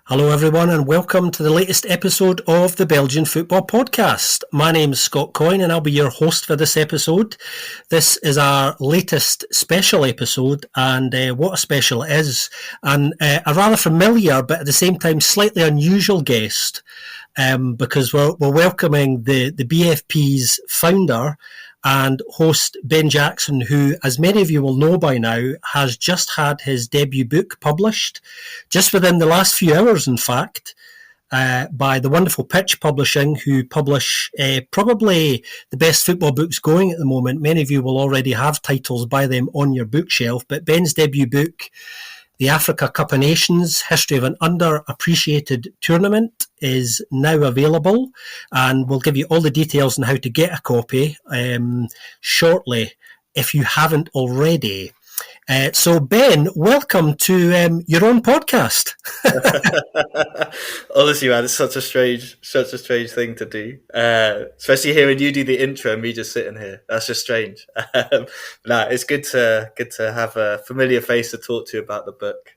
Hello, everyone, and welcome to the latest episode of the Belgian Football Podcast. My name is Scott Coyne, and I'll be your host for this episode. This is our latest special episode, and what a special it is. And a rather familiar, but at the same time slightly unusual guest, because we're welcoming the BFP's founder and host Ben Jackson, who, as many of you will know by now, has just had his debut book published, just within the last few hours, in fact, by the wonderful Pitch Publishing, who publish probably the best football books going at the moment. Many of you will already have titles by them on your bookshelf, but Ben's debut book, The Africa Cup of Nations, History of an Underappreciated Tournament, is now available, and we'll give you all the details on how to get a copy shortly if you haven't already. So Ben, welcome to your own podcast. Honestly, man, it's such a strange thing to do. Especially hearing you do the intro and me just sitting here. That's just strange. It's good to have a familiar face to talk to about the book.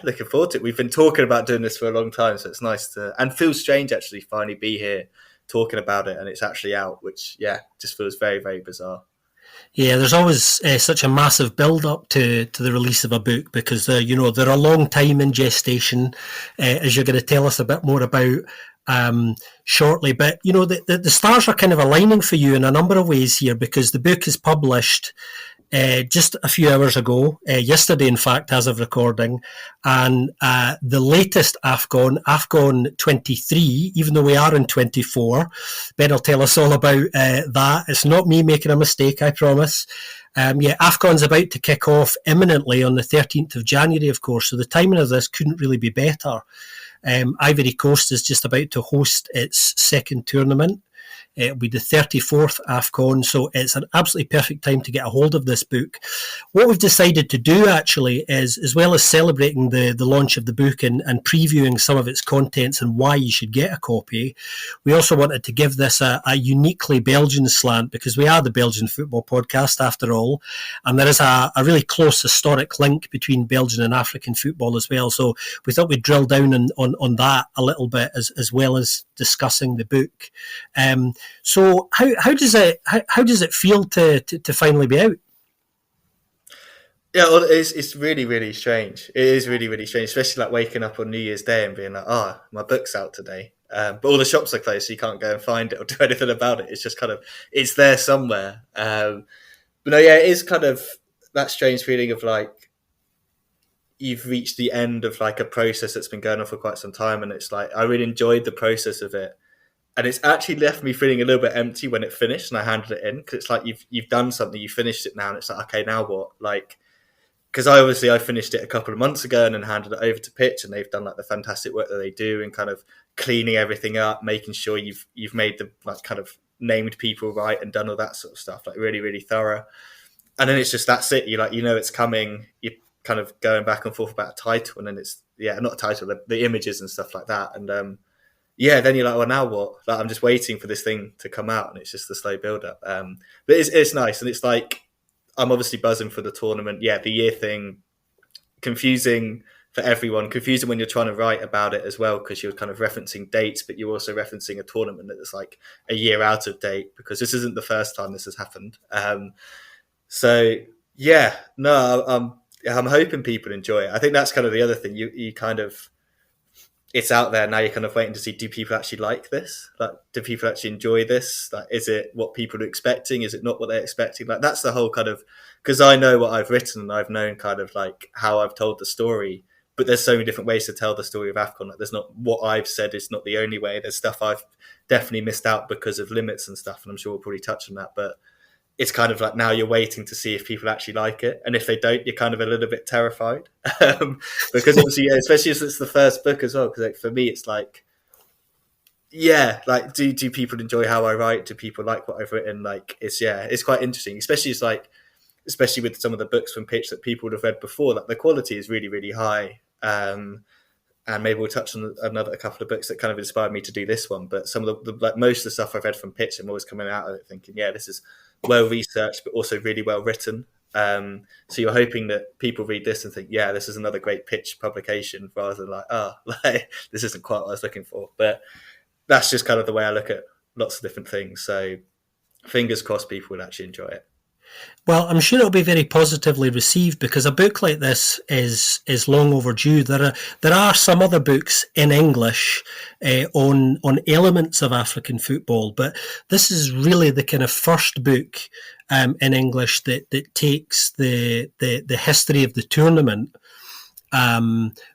Looking forward to it. We've been talking about doing this for a long time, so it's nice to, and feels strange actually finally be here talking about it and it's actually out, which just feels very, very bizarre. Yeah, there's always such a massive build-up to the release of a book because they're a long time in gestation, as you're going to tell us a bit more about shortly. But, the stars are kind of aligning for you in a number of ways here because the book is published just a few hours ago, yesterday, in fact, as of recording, and the latest AFCON 23, even though we are in 24, Ben will tell us all about that. It's not me making a mistake, I promise. AFCON's about to kick off imminently on the 13th of January, of course, so the timing of this couldn't really be better. Ivory Coast is just about to host its second tournament. It'll be the 34th AFCON, so it's an absolutely perfect time to get a hold of this book. What we've decided to do, actually, is, as well as celebrating the launch of the book and previewing some of its contents and why you should get a copy, we also wanted to give this a uniquely Belgian slant, because we are the Belgian Football Podcast, after all, and there is a really close historic link between Belgian and African football as well, so we thought we'd drill down on that a little bit, as well as discussing the book. So how does it feel to finally be out? Yeah, well, it's really, really strange. It is really, really strange, especially like waking up on New Year's Day and being like, my book's out today. But all the shops are closed, so you can't go and find it or do anything about it. It's just kind of, it's there somewhere. But no, it is kind of that strange feeling of like, you've reached the end of like a process that's been going on for quite some time. And it's like, I really enjoyed the process of it. And it's actually left me feeling a little bit empty when it finished and I handed it in, because it's like you've done something, you finished it now, and it's like, okay, now what? Like, because I finished it a couple of months ago and then handed it over to Pitch, and they've done like the fantastic work that they do in kind of cleaning everything up, making sure you've made the like kind of named people right and done all that sort of stuff, like really, really thorough. And then it's just that's it. You it's coming. You're kind of going back and forth about a title, and then it's not a title, the images and stuff like that, and then you're like, well, now what? Like, I'm just waiting for this thing to come out, and it's just the slow build-up. But it's nice, and it's like, I'm obviously buzzing for the tournament. Yeah, the year thing, confusing for everyone, confusing when you're trying to write about it as well, because you're kind of referencing dates, but you're also referencing a tournament that's like a year out of date, because this isn't the first time this has happened. I'm hoping people enjoy it. I think that's kind of the other thing. You kind of, it's out there now. You're kind of waiting to see, do people actually like this? Like, do people actually enjoy this? Like, is it what people are expecting? Is it not what they're expecting? Like, that's the whole kind of, because I know what I've written and I've known kind of like how I've told the story, but there's so many different ways to tell the story of AFCON. Like, there's not, what I've said is not the only way. There's stuff I've definitely missed out because of limits and stuff, and I'm sure we'll probably touch on that, but it's kind of like now you're waiting to see if people actually like it, and if they don't, you're kind of a little bit terrified, because obviously, especially as it's the first book as well. Because like, for me, it's like, like do people enjoy how I write? Do people like what I've written? Like, it's quite interesting, especially with some of the books from Pitch that people would have read before. Like, the quality is really, really high. And maybe we'll touch on a couple of books that kind of inspired me to do this one. But some of the like most of the stuff I've read from Pitch, I'm always coming out of it thinking, this is well researched, but also really well written. So you're hoping that people read this and think, yeah, this is another great pitch publication, rather than like, oh, like, this isn't quite what I was looking for. But that's just kind of the way I look at lots of different things. So fingers crossed people will actually enjoy it. Well, I'm sure it'll be very positively received because a book like this is long overdue. There are some other books in English on elements of African football, but this is really the kind of first book in English that takes the history of the tournament,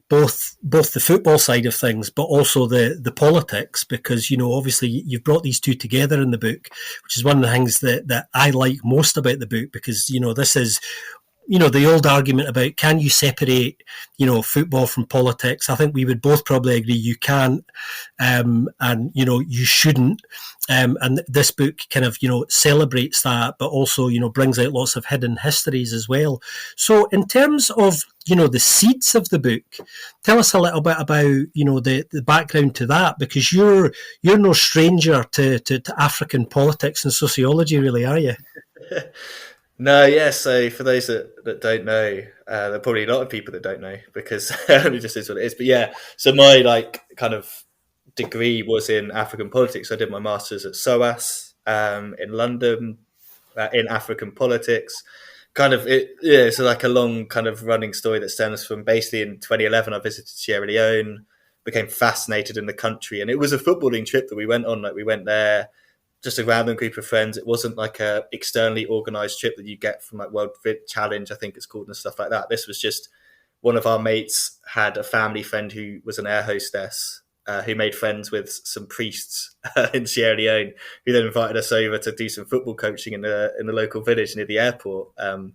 both the football side of things, but also the politics, because obviously you've brought these two together in the book, which is one of the things that I like most about the book, because this is the old argument about, can you separate football from politics? I think we would both probably agree you can't, and you shouldn't. And this book kind of celebrates that, but also brings out lots of hidden histories as well. So in terms of the seeds of the book, tell us a little bit about the background to that, because you're no stranger to African politics and sociology, really, are you? No, yeah. So for those that don't know, there are probably a lot of people that don't know, because it just is what it is. But yeah, so my kind of degree was in African politics. I did my master's at SOAS in London, in African politics. Kind of it's like a long kind of running story that stems from basically in 2011 I visited Sierra Leone, became fascinated in the country, and it was a footballing trip that we went on. Like, we went there, just a random group of friends. It wasn't like a externally organised trip that you get from like World Fit Challenge, I think it's called, and stuff like that. This was just one of our mates had a family friend who was an air hostess, who made friends with some priests in Sierra Leone, who then invited us over to do some football coaching in the local village near the airport. And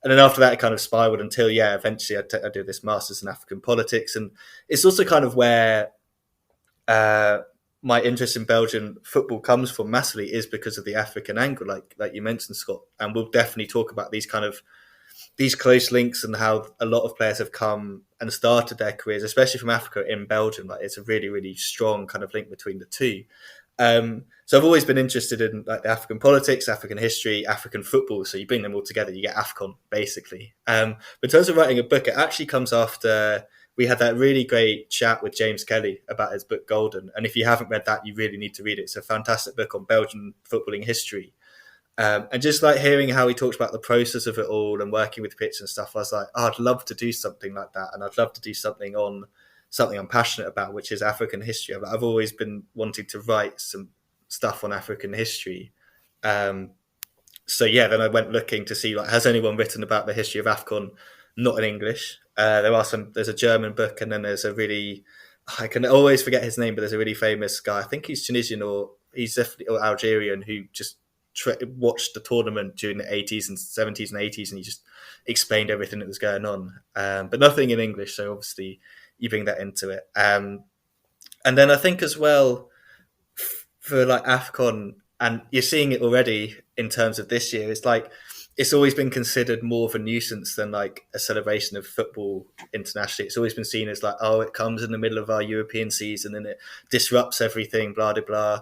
then after that, it kind of spiraled until, eventually I did this master's in African politics. And it's also kind of where my interest in Belgian football comes from massively, is because of the African angle, like you mentioned, Scott. And we'll definitely talk about these close links and how a lot of players have come and started their careers, especially from Africa, in Belgium. Like, it's a really, really strong kind of link between the two. So I've always been interested in like the African politics, African history, African football. So you bring them all together, you get AFCON, basically. But in terms of writing a book, it actually comes after we had that really great chat with James Kelly about his book Golden. And if you haven't read that, you really need to read it. It's a fantastic book on Belgian footballing history. And just like hearing how he talks about the process of it all and working with pitch and stuff, I was like, I'd love to do something like that. And I'd love to do something on something I'm passionate about, which is African history. I've always been wanting to write some stuff on African history. So then I went looking to see, like, has anyone written about the history of AFCON, not in English? There's a German book, and then there's I can always forget his name, but there's a really famous guy. I think he's Tunisian or he's definitely or Algerian, who just watched the tournament during the 80s and 70s and 80s, and he just explained everything that was going on, but nothing in English. So obviously you bring that into it. And then I think as well, for like AFCON, and you're seeing it already in terms of this year, it's like it's always been considered more of a nuisance than like a celebration of football internationally. It's always been seen as like, oh, it comes in the middle of our European season and it disrupts everything, blah, blah, blah.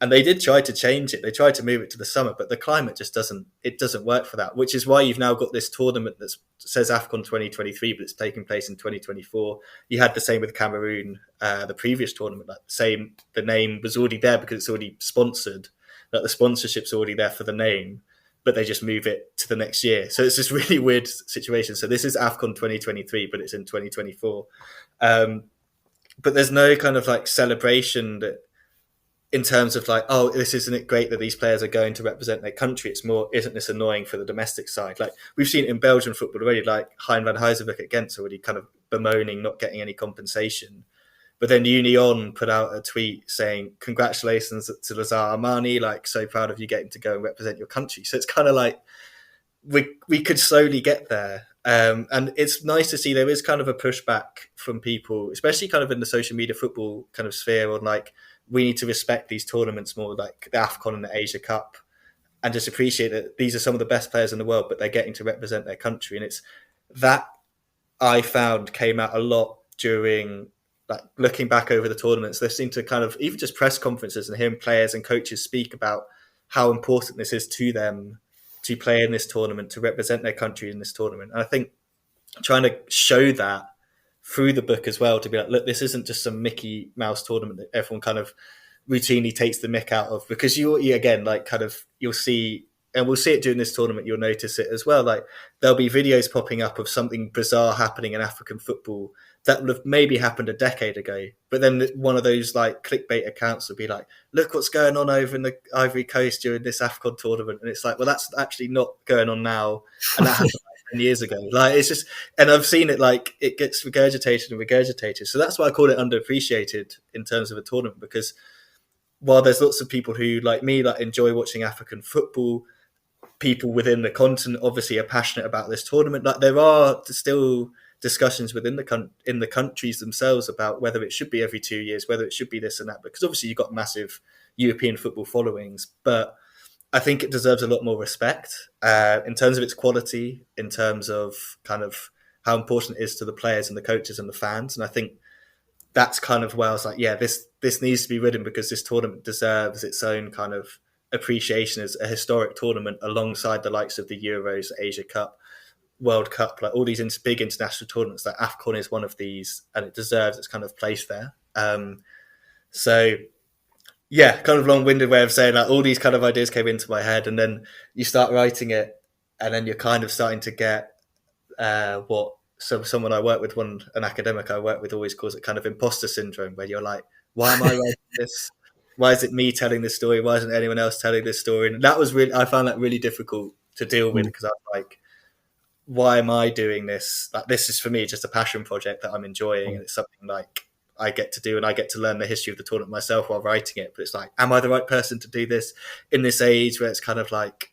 And they did try to change it. They tried to move it to the summer, but the climate just doesn't work for that, which is why you've now got this tournament that says AFCON 2023, but it's taking place in 2024. You had the same with Cameroon, the previous tournament. The name was already there because it's already sponsored. Like, the sponsorship's already there for the name, but they just move it to the next year. So it's this really weird situation. So this is AFCON 2023, but it's in 2024. But there's no kind of like celebration that, in terms of like, oh, this isn't it great that these players are going to represent their country? It's more, isn't this annoying for the domestic side? Like, we've seen it in Belgian football already, like Hein van Huyzenbeek at Ghent already kind of bemoaning not getting any compensation. But then Union put out a tweet saying, congratulations to Lazar Armani, like, so proud of you getting to go and represent your country. So it's kind of like, we could slowly get there. And it's nice to see there is kind of a pushback from people, especially kind of in the social media football kind of sphere, on like, we need to respect these tournaments more, like the AFCON and the Asia Cup, and just appreciate that these are some of the best players in the world, but they're getting to represent their country. And it's that I found came out a lot during, like, looking back over the tournaments, listening to kind of even just press conferences and hearing players and coaches speak about how important this is to them, to play in this tournament, to represent their country in this tournament. And I think trying to show that through the book as well, to be like, look, this isn't just some Mickey Mouse tournament that everyone kind of routinely takes the mick out of, because you again, like, kind of, you'll see, and we'll see it during this tournament, you'll notice it as well, like there'll be videos popping up of something bizarre happening in African football that would have maybe happened a decade ago, but then one of those like clickbait accounts will be like, look what's going on over in the Ivory Coast during this AFCON tournament, and it's like, well, that's actually not going on now, and that happened 10 years ago. Like, it's just, and I've seen it, like, it gets regurgitated and regurgitated. So that's why I call it underappreciated in terms of a tournament, because while there's lots of people who, like me, like enjoy watching African football, people within the continent obviously are passionate about this tournament. Like, there are still discussions within in the countries themselves about whether it should be every 2 years, whether it should be this and that, because obviously you've got massive European football followings, but I think it deserves a lot more respect in terms of its quality, in terms of kind of how important it is to the players and the coaches and the fans. And I think that's kind of where I was like, yeah, this needs to be written, because this tournament deserves its own kind of appreciation as a historic tournament alongside the likes of the Euros, Asia Cup, World Cup, like all these big international tournaments. Like AFCON is one of these, and it deserves its kind of place there. So yeah, kind of long-winded way of saying, like, all these kind of ideas came into my head, and then you start writing it, and then you're kind of starting to get what someone I work with, an academic I work with, always calls it kind of imposter syndrome, where you're like, why am I writing this? Why is it me telling this story? Why isn't anyone else telling this story? And that was really, I found that really difficult to deal with, because I was like, why am I doing this? Like, this is for me just a passion project that I'm enjoying, and it's something like I get to do, and I get to learn the history of the tournament myself while writing it. But it's like, am I the right person to do this in this age where it's kind of like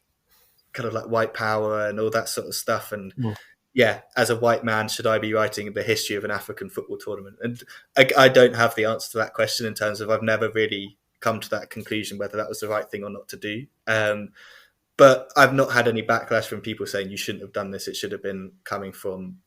white power and all that sort of stuff? And yeah, as a white man, should I be writing the history of an African football tournament? And I don't have the answer to that question, in terms of I've never really come to that conclusion whether that was the right thing or not to do. But I've not had any backlash from people saying you shouldn't have done this. It should have been coming from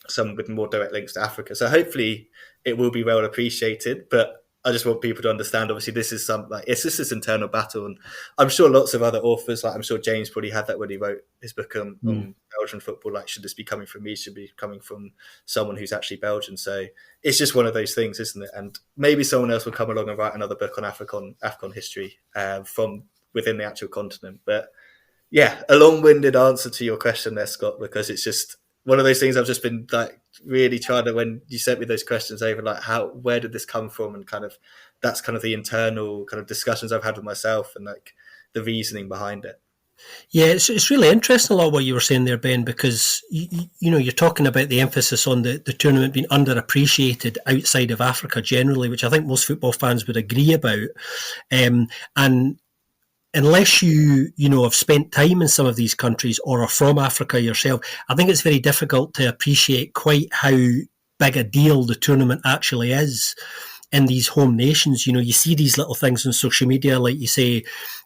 someone with more direct links to Africa. So hopefully it will be well appreciated. But I just want people to understand, obviously, this is it's just this internal battle. And I'm sure lots of other authors, like I'm sure James probably had that when he wrote his book on Belgian football, like, should this be coming from me? Should it be coming from someone who's actually Belgian? So it's just one of those things, isn't it? And maybe someone else will come along and write another book on AFCON history from within the actual continent. But yeah, a long-winded answer to your question there, Scott, because it's just one of those things I've just been like really trying to, when you sent me those questions over, like, where did this come from? And kind of, that's kind of the internal kind of discussions I've had with myself, and like the reasoning behind it. Yeah, it's really interesting a lot of what you were saying there, Ben, because you know, you're talking about the emphasis on the tournament being underappreciated outside of Africa generally, which I think most football fans would agree about. And unless you have spent time in some of these countries or are from Africa yourself, I think it's very difficult to appreciate quite how big a deal the tournament actually is in these home nations. You know, you see these little things on social media, like you say,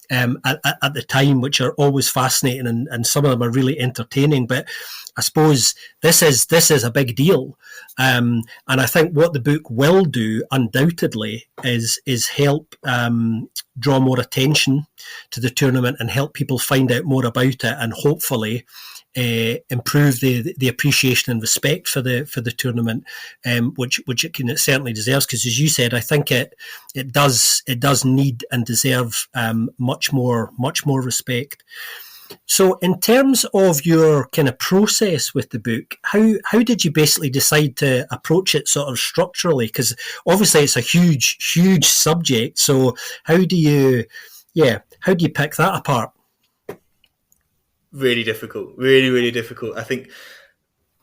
at the time, which are always fascinating, and some of them are really entertaining. But I suppose this is a big deal, and I think what the book will do, undoubtedly, is help draw more attention to the tournament and help people find out more about it, and hopefully improve the appreciation and respect for the tournament, which it certainly deserves. Because, as you said, I think it does need and deserve much more respect. So, in terms of your kind of process with the book, how did you basically decide to approach it sort of structurally? Because obviously it's a huge subject. So how do you pick that apart? Really difficult, really difficult. I think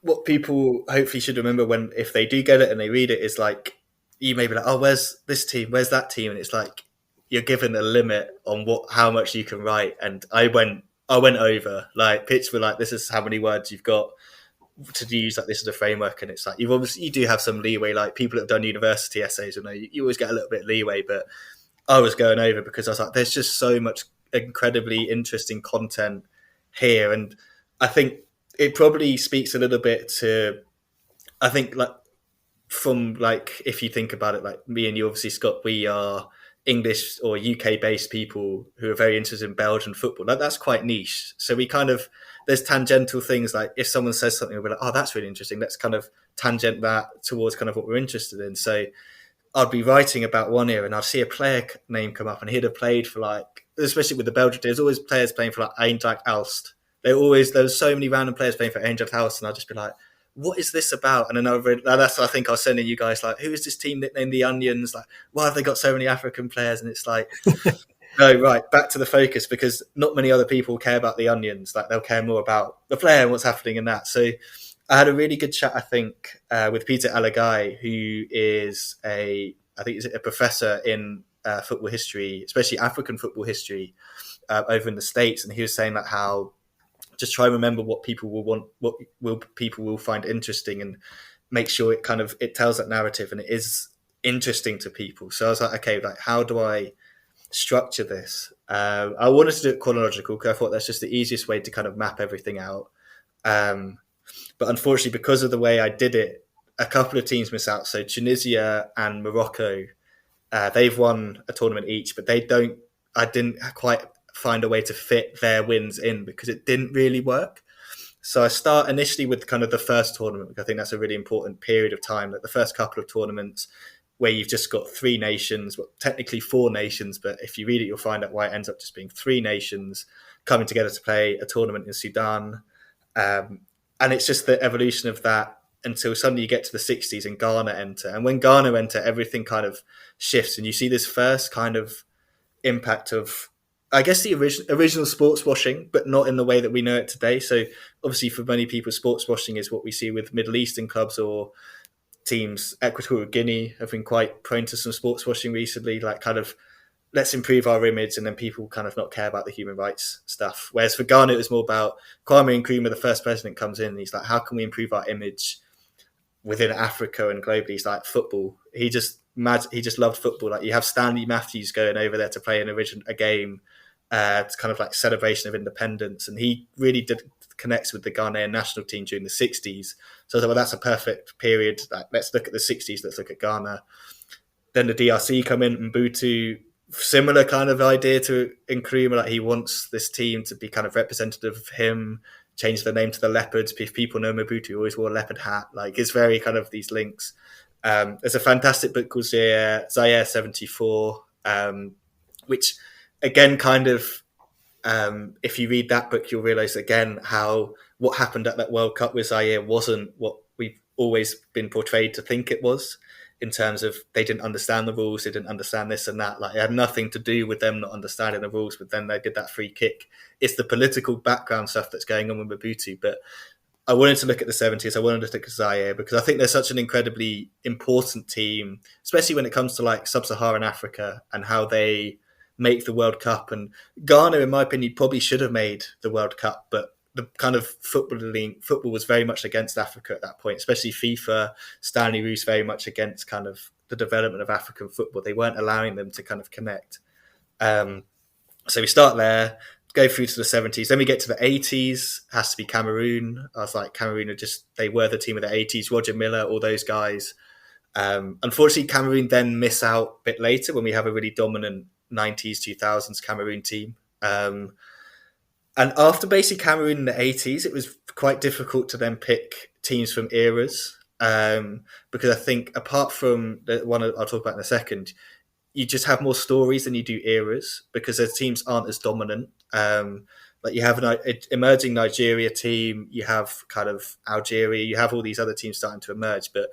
what people hopefully should remember, if they do get it and they read it, is like, you may be like, oh, where's this team, where's that team, and it's like you're given a limit on how much you can write. And I went over, like, pitch were like, this is how many words you've got to use, like, this is a framework. And it's like, you do have some leeway, like people that have done university essays, you always get a little bit of leeway, but I was going over because I was like, there's just so much incredibly interesting content here. And I think it probably speaks a little bit to, I think, like, from, like, if you think about it, like me and you, obviously, Scott, we are English or UK based people who are very interested in Belgian football. That's quite niche. So we kind of, there's tangential things like if someone says something, we're like, oh, that's really interesting. Let's kind of tangent that towards kind of what we're interested in. So I'd be writing about one era and I'd see a player name come up and he'd have played for like, especially with the Belgian, there's always players playing for like Eintracht Aalst. There's so many random players playing for Eintracht Aalst, and I'd just be like, what is this about? And then I think I was sending you guys like, who is this team nicknamed the Onions? Like, why have they got so many African players? And it's like, no, right, back to the focus, because not many other people care about the Onions. Like, they'll care more about the player and what's happening in that. So I had a really good chat, I think, with Peter Alagai, who is I think he's a professor in football history, especially African football history, over in the States. And he was saying that how just try and remember what people will want, people will find interesting, and make sure it tells that narrative and it is interesting to people. So I was like, okay, like how do I structure this? I wanted to do it chronological because I thought that's just the easiest way to kind of map everything out. But unfortunately, because of the way I did it, a couple of teams miss out. So Tunisia and Morocco, they've won a tournament each, but I didn't quite find a way to fit their wins in because it didn't really work. So I start initially with kind of the first tournament, because I think that's a really important period of time, like the first couple of tournaments where you've just got three nations, well, technically four nations, but if you read it, you'll find out why it ends up just being three nations coming together to play a tournament in Sudan. And it's just the evolution of that until suddenly you get to the 60s and Ghana enter. And when Ghana enter, everything kind of shifts, and you see this first kind of impact of, I guess, the original sports washing, but not in the way that we know it today. So obviously for many people, sports washing is what we see with Middle Eastern clubs or teams. Equatorial Guinea have been quite prone to some sports washing recently, like kind of, let's improve our image, and then people kind of not care about the human rights stuff. Whereas for Ghana, it was more about Kwame Nkrumah, the first president, comes in and he's like, how can we improve our image within Africa and globally? He's like, football. He just loved football. Like, you have Stanley Matthews going over there to play a game. It's kind of like celebration of independence, and he really connects with the Ghanaian national team during the 60s. So I thought, well, that's a perfect period. Like, let's look at the 60s, let's look at Ghana. Then the DRC come in, Mbutu, similar kind of idea to Nkrumah, like he wants this team to be kind of representative of him, change the name to the Leopards. If people know Mobutu always wore a leopard hat, like it's very kind of these links. There's a fantastic book called Zaire 74, which again kind of, if you read that book, you'll realize again how what happened at that World Cup with Zaire wasn't what we've always been portrayed to think it was, in terms of they didn't understand the rules, they didn't understand this and that. Like, it had nothing to do with them not understanding the rules, but then they did that free kick. It's the political background stuff that's going on with Mobutu. But I wanted to look at the 70s. I wanted to look at Zaire because I think they're such an incredibly important team, especially when it comes to like sub-Saharan Africa and how they make the World Cup. And Ghana, in my opinion, probably should have made the World Cup, but the kind of football was very much against Africa at that point, especially FIFA, Stanley Roos very much against kind of the development of African football. They weren't allowing them to kind of connect. So we start there, go through to the 70s. Then we get to the 80s, has to be Cameroon. I was like, Cameroon they were the team of the 80s, Roger Miller, all those guys. Unfortunately, Cameroon then miss out a bit later when we have a really dominant 90s, 2000s Cameroon team. And after basically Cameroon in the 80s, it was quite difficult to then pick teams from eras. Because I think apart from the one I'll talk about in a second, you just have more stories than you do eras because the teams aren't as dominant. Like you have an emerging Nigeria team, you have kind of Algeria, you have all these other teams starting to emerge. But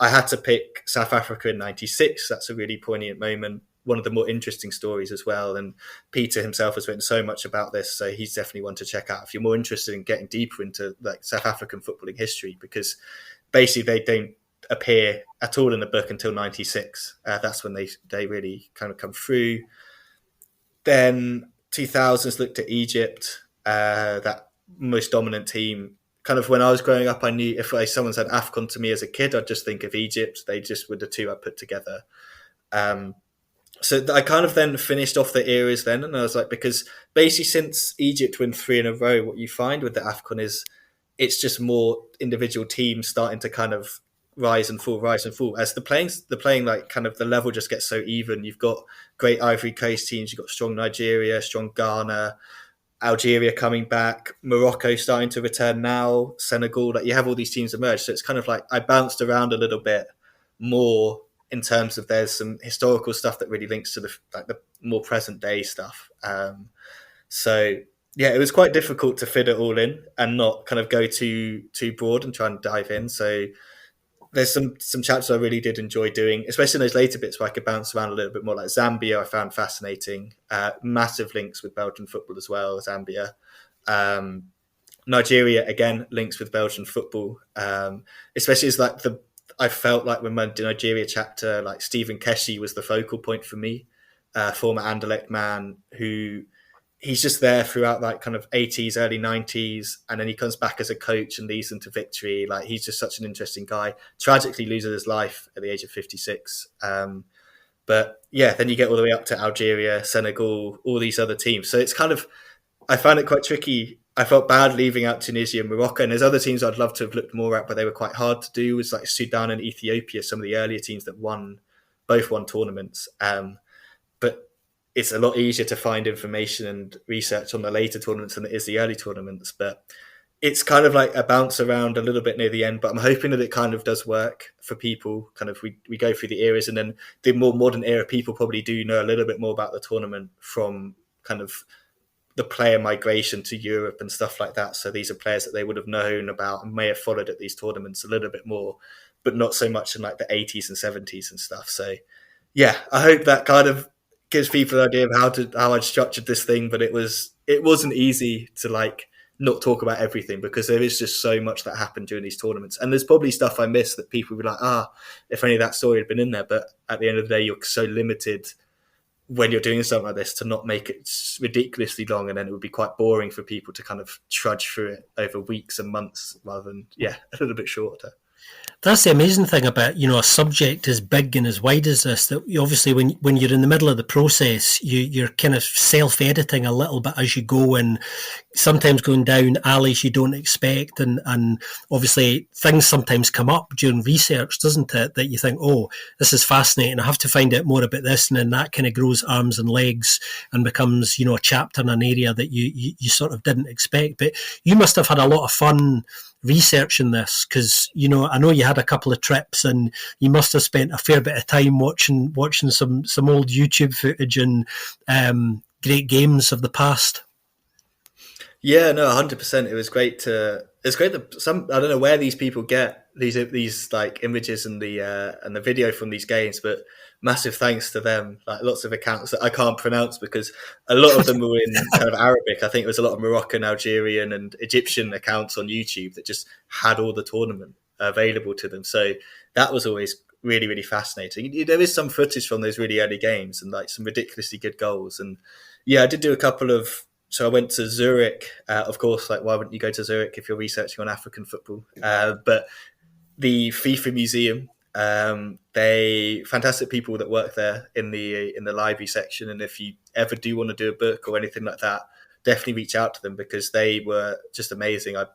I had to pick South Africa in 96. That's a really poignant moment. One of the more interesting stories as well. And Peter himself has written so much about this, so he's definitely one to check out if you're more interested in getting deeper into like South African footballing history, because basically they don't appear at all in the book until 96. That's when they really kind of come through. Then 2000s looked at Egypt, that most dominant team. Kind of when I was growing up, I knew if someone said AFCON to me as a kid, I'd just think of Egypt. They just were the two I put together. So I kind of then finished off the eras then, and I was like, because basically since Egypt win 3 in a row, what you find with the AFCON is it's just more individual teams starting to kind of rise and fall, rise and fall. As the playing like kind of the level just gets so even. You've got great Ivory Coast teams. You've got strong Nigeria, strong Ghana, Algeria coming back, Morocco starting to return now, Senegal. Like you have all these teams emerge. So it's kind of like I bounced around a little bit more in terms of there's some historical stuff that really links to the more present day stuff. So yeah, it was quite difficult to fit it all in and not kind of go too broad and try and dive in. So there's some chapters I really did enjoy doing, especially in those later bits where I could bounce around a little bit more. Like Zambia, I found fascinating. Massive links with Belgian football as well. Zambia, um, Nigeria again links with Belgian football, especially as like I felt like when my Nigeria chapter, like Stephen Keshi was the focal point for me, former Anderlecht man who he's just there throughout like kind of 80s, early 90s, and then he comes back as a coach and leads them to victory. Like he's just such an interesting guy. Tragically loses his life at the age of 56. But yeah, then you get all the way up to Algeria, Senegal, all these other teams. So it's kind of, I found it quite tricky. I felt bad leaving out Tunisia and Morocco, and there's other teams I'd love to have looked more at, but they were quite hard to do. It was like Sudan and Ethiopia, some of the earlier teams that both won tournaments. But it's a lot easier to find information and research on the later tournaments than it is the early tournaments. But it's kind of like a bounce around a little bit near the end, but I'm hoping that it kind of does work for people. Kind of we go through the eras, and then the more modern era people probably do know a little bit more about the tournament from kind of the player migration to Europe and stuff like that. So these are players that they would have known about and may have followed at these tournaments a little bit more, but not so much in like the 80s and 70s and stuff. So yeah, I hope that kind of gives people an idea of how I'd structured this thing, but it wasn't easy to like not talk about everything because there is just so much that happened during these tournaments. And there's probably stuff I missed that people would be like, if only that story had been in there. But at the end of the day, you're so limited when you're doing something like this to not make it ridiculously long, and then it would be quite boring for people to kind of trudge through it over weeks and months rather than, a little bit shorter. That's the amazing thing about, a subject as big and as wide as this, that obviously when you're in the middle of the process, you're kind of self-editing a little bit as you go, and sometimes going down alleys you don't expect, and obviously things sometimes come up during research, doesn't it, that you think, oh, this is fascinating, I have to find out more about this, and then that kind of grows arms and legs and becomes, a chapter in an area that you sort of didn't expect. But you must have had a lot of fun researching this, because I know you had a couple of trips and you must have spent a fair bit of time watching some old YouTube footage and great games of the past. Yeah, no, 100%. It's great that I don't know where these people get these like images and the video from these games, but massive thanks to them. Like lots of accounts that I can't pronounce because a lot of them were in kind of Arabic. I think it was a lot of Moroccan, Algerian, and Egyptian accounts on YouTube that just had all the tournament available to them. So that was always really, really fascinating. There is some footage from those really early games and like some ridiculously good goals. And yeah, I did do a couple of. So I went to Zurich, of course. Like, why wouldn't you go to Zurich if you're researching on African football? But the FIFA Museum, they fantastic people that work there in the library section. And if you ever do want to do a book or anything like that, definitely reach out to them because they were just amazing. I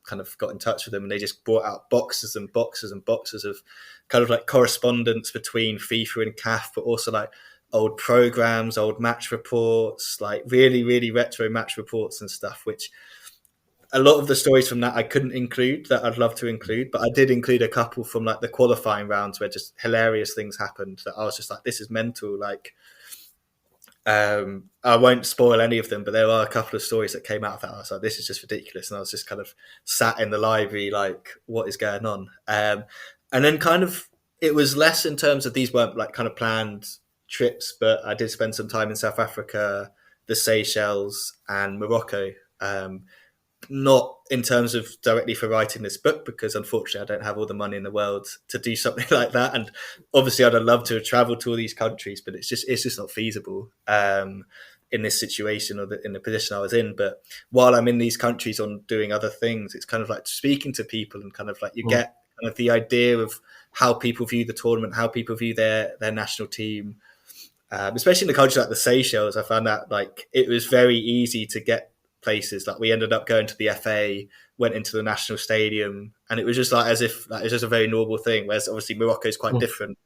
kind of got in touch with them and they just brought out boxes and boxes and boxes of kind of like correspondence between FIFA and CAF, but also like old programs, old match reports, like really, really retro match reports and stuff, which a lot of the stories from that I couldn't include that I'd love to include, but I did include a couple from like the qualifying rounds where just hilarious things happened that I was just like, this is mental. Like, I won't spoil any of them, but there are a couple of stories that came out of that. I was like, this is just ridiculous. And I was just kind of sat in the library, like, what is going on? And then kind of, it was less in terms of these weren't like kind of planned trips, but I did spend some time in South Africa, the Seychelles, and Morocco. Not in terms of directly for writing this book, because unfortunately I don't have all the money in the world to do something like that. And obviously I'd have loved to have traveled to all these countries, but it's just not feasible in this situation or in the position I was in. But while I'm in these countries on doing other things, it's kind of like speaking to people and kind of like you get kind of the idea of how people view the tournament, how people view their national team. Especially in the country like the Seychelles, I found that like it was very easy to get places. Like we ended up going to the FA, went into the national stadium, and it was just like as if like, it was just a very normal thing. Whereas obviously Morocco is quite different.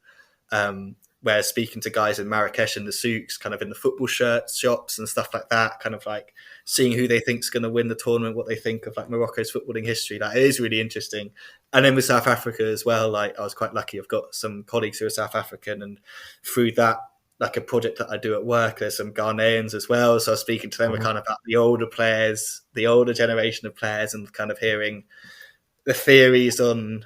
Where speaking to guys in Marrakesh in the souks, kind of in the football shirts shops and stuff like that, kind of like seeing who they think is going to win the tournament, what they think of like Morocco's footballing history. Like it is really interesting. And then with South Africa as well, like I was quite lucky. I've got some colleagues who are South African, and through that, like a project that I do at work, there's some Ghanaians as well. So I was speaking to them kind of about the older players, the older generation of players, and kind of hearing the theories on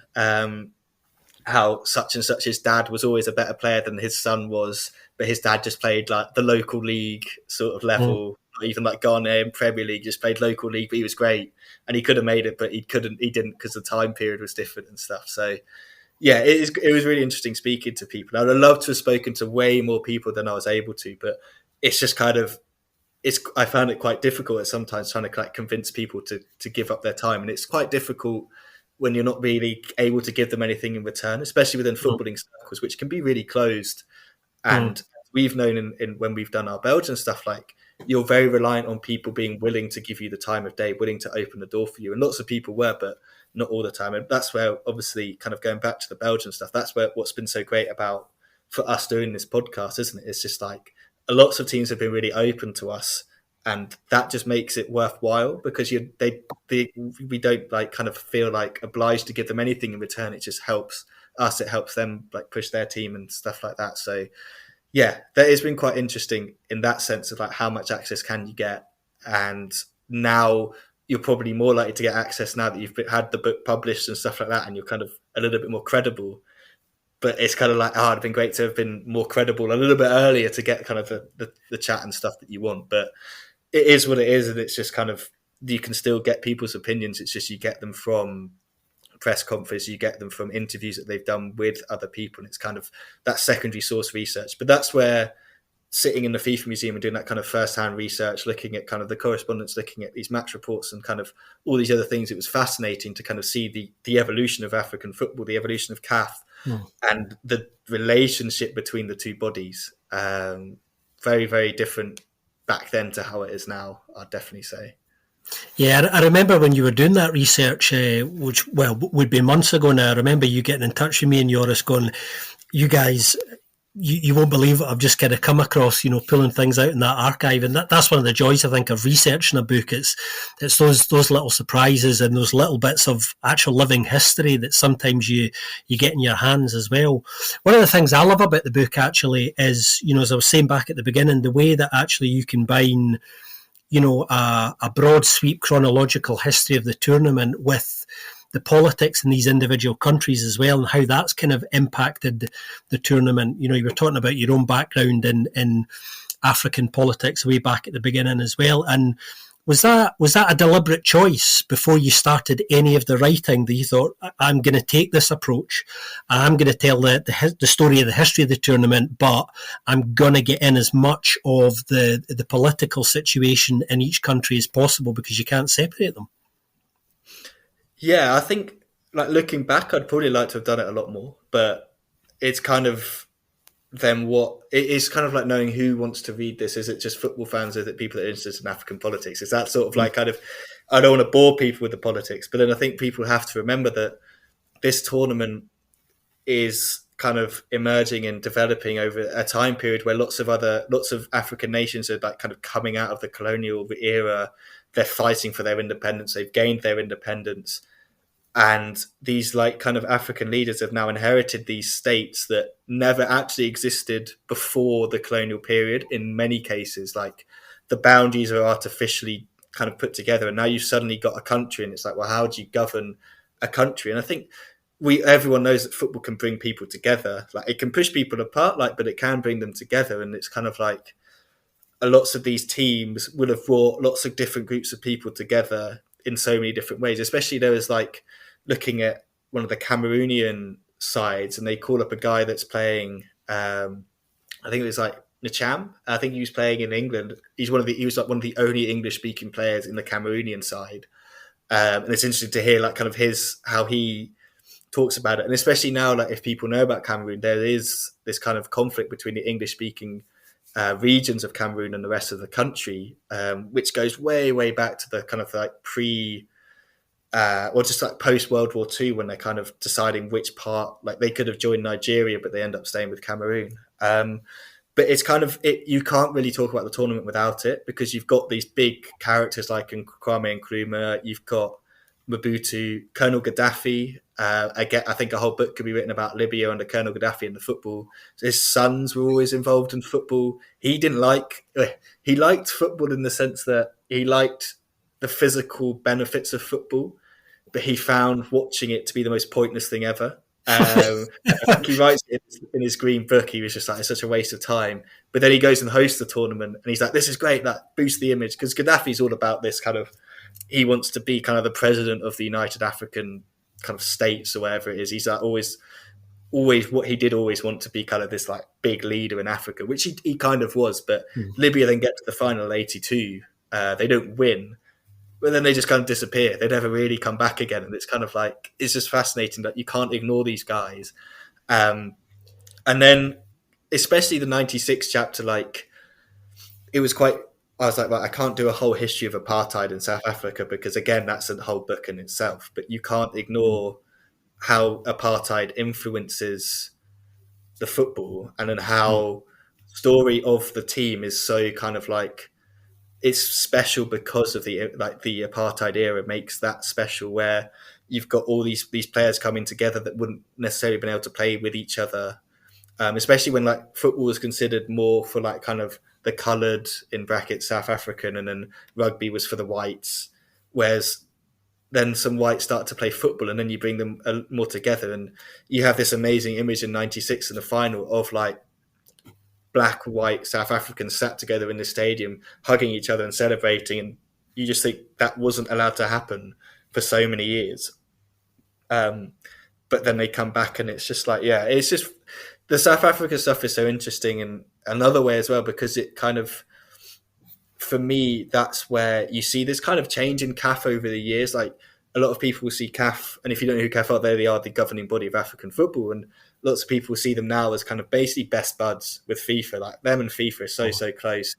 how such and such his dad was always a better player than his son was, but his dad just played like the local league sort of level, not even like Ghanaian Premier League, just played local league, but he was great and he could have made it, but he didn't because the time period was different and stuff. So yeah, it was really interesting speaking to people. I'd love to have spoken to way more people than I was able to, but it's just kind of, I found it quite difficult at sometimes trying to like convince people to give up their time, and it's quite difficult when you're not really able to give them anything in return, especially within footballing circles, which can be really closed. And we've known in when we've done our Belgian stuff, like you're very reliant on people being willing to give you the time of day, willing to open the door for you. And lots of people were, but not all the time. And that's where, obviously, kind of going back to the Belgian stuff, that's where what's been so great about for us doing this podcast, isn't it? It's just like lots of teams have been really open to us, and that just makes it worthwhile because we don't like kind of feel like obliged to give them anything in return. It just helps us. It helps them like push their team and stuff like that. So yeah, that has been quite interesting in that sense of like how much access can you get, and now you're probably more likely to get access now that you've had the book published and stuff like that, and you're kind of a little bit more credible. But it's kind of like, it'd been great to have been more credible a little bit earlier to get kind of the chat and stuff that you want. But it is what it is, and it's just kind of, you can still get people's opinions. It's just you get them from press conferences, you get them from interviews that they've done with other people, and it's kind of that secondary source research. But that's where sitting in the FIFA Museum and doing that kind of first-hand research, looking at kind of the correspondence, looking at these match reports and kind of all these other things, it was fascinating to kind of see the evolution of African football, the evolution of CAF, and the relationship between the two bodies. Very, very different back then to how it is now, I'd definitely say. Yeah, I remember when you were doing that research, which, well, would be months ago now. I remember you getting in touch with me and Joris going, you guys, you won't believe what I've just kind of come across, pulling things out in that archive. And that's one of the joys, I think, of researching a book. It's those little surprises and those little bits of actual living history that sometimes you get in your hands as well. One of the things I love about the book actually is, as I was saying back at the beginning, the way that actually you combine a broad sweep chronological history of the tournament with the politics in these individual countries as well, and how that's kind of impacted the tournament. You were talking about your own background in African politics way back at the beginning as well. And was that a deliberate choice before you started any of the writing that you thought, I'm going to take this approach, I'm going to tell the story of the history of the tournament, but I'm going to get in as much of the political situation in each country as possible because you can't separate them? Yeah, I think like looking back, I'd probably like to have done it a lot more, but it's kind of then what it is kind of like knowing who wants to read this. Is it just football fans? Is it people that are interested in African politics? Is that sort of like kind of, I don't want to bore people with the politics, but then I think people have to remember that this tournament is kind of emerging and developing over a time period where lots of African nations are like kind of coming out of the colonial era. They're fighting for their independence. They've gained their independence. And these like kind of African leaders have now inherited these states that never actually existed before the colonial period. In many cases, like the boundaries are artificially kind of put together, and now you've suddenly got a country, and it's like, well, how do you govern a country? And I think everyone knows that football can bring people together. Like it can push people apart, but it can bring them together. And it's kind of like lots of these teams will have brought lots of different groups of people together in so many different ways. Especially there was like looking at one of the Cameroonian sides, and they call up a guy that's playing. I think it was like Nicham. I think he was playing in England. He was like one of the only English speaking players in the Cameroonian side, and it's interesting to hear like kind of how he talks about it. And especially now, like if people know about Cameroon, there is this kind of conflict between the English speaking regions of Cameroon and the rest of the country, which goes way, way back to the kind of like or just like post World War II, when they're kind of deciding which part, like they could have joined Nigeria, but they end up staying with Cameroon. But it's kind of you can't really talk about the tournament without it, because you've got these big characters like Kwame Nkrumah, you've got Mobutu, Colonel Gaddafi. I think a whole book could be written about Libya under Colonel Gaddafi and the football. His sons were always involved in football. He liked football in the sense that he liked the physical benefits of football, but he found watching it to be the most pointless thing ever. I think he writes it in his green book. He was just like, it's such a waste of time. But then he goes and hosts the tournament, and he's like, this is great. That boosts the image, because Gaddafi's all about this kind of. He wants to be kind of the president of the United African kind of states or whatever it is. He's like always what he did always want to be kind of this like big leader in Africa, which he kind of was. But Libya then get to the final '82. They don't win. But then they just kind of disappear. They never really come back again. And it's kind of like, it's just fascinating that you can't ignore these guys. And then, especially the 96 chapter, like, it was quite, I was like, well, I can't do a whole history of apartheid in South Africa, because again, that's a whole book in itself. But you can't ignore how apartheid influences the football, and then how story of the team is so kind of like, it's special because of the apartheid era makes that special, where you've got all these players coming together that wouldn't necessarily been able to play with each other, especially when like football was considered more for like kind of the coloured in brackets South African, and then rugby was for the whites, whereas then some whites start to play football, and then you bring them more together, and you have this amazing image in '96 in the final of like black, white South Africans sat together in the stadium, hugging each other and celebrating. And you just think that wasn't allowed to happen for so many years. But then they come back, and it's just like, yeah, it's just, the South Africa stuff is so interesting in another way as well, because it kind of, for me, that's where you see this kind of change in CAF over the years. Like, a lot of people see CAF, and if you don't know who CAF are, they are the governing body of African football, and lots of people see them now as kind of basically best buds with FIFA. Like, them and FIFA are so close.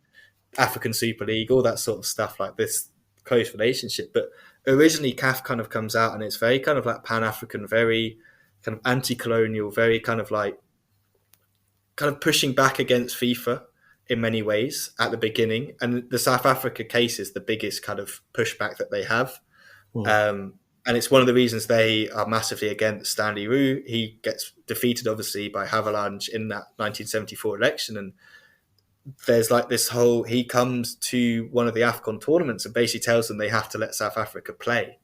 African Super League, all that sort of stuff, like this close relationship. But originally CAF kind of comes out, and it's very kind of like Pan-African, very kind of anti-colonial, very kind of like kind of pushing back against FIFA in many ways at the beginning. And the South Africa case is the biggest kind of pushback that they have. And it's one of the reasons they are massively against Stanley Roux. He gets defeated, obviously, by Havelange in that 1974 election. And there's like this whole, he comes to one of the AFCON tournaments and basically tells them they have to let South Africa play.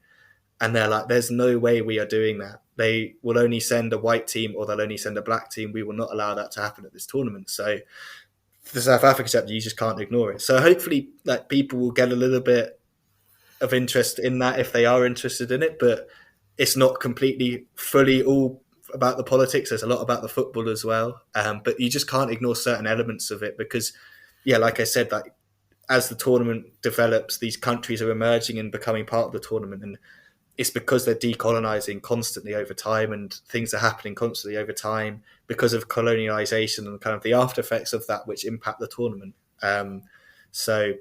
And they're like, there's no way we are doing that. They will only send a white team, or they'll only send a black team. We will not allow that to happen at this tournament. So the South Africa chapter, you just can't ignore it. So hopefully, like, people will get a little bit of interest in that if they are interested in it, but it's not completely fully all about the politics. There's a lot about the football as well, but you just can't ignore certain elements of it, because, yeah, like I said, like, as the tournament develops, these countries are emerging and becoming part of the tournament, and it's because they're decolonizing constantly over time, and things are happening constantly over time because of colonialization and kind of the after effects of that, which impact the tournament. So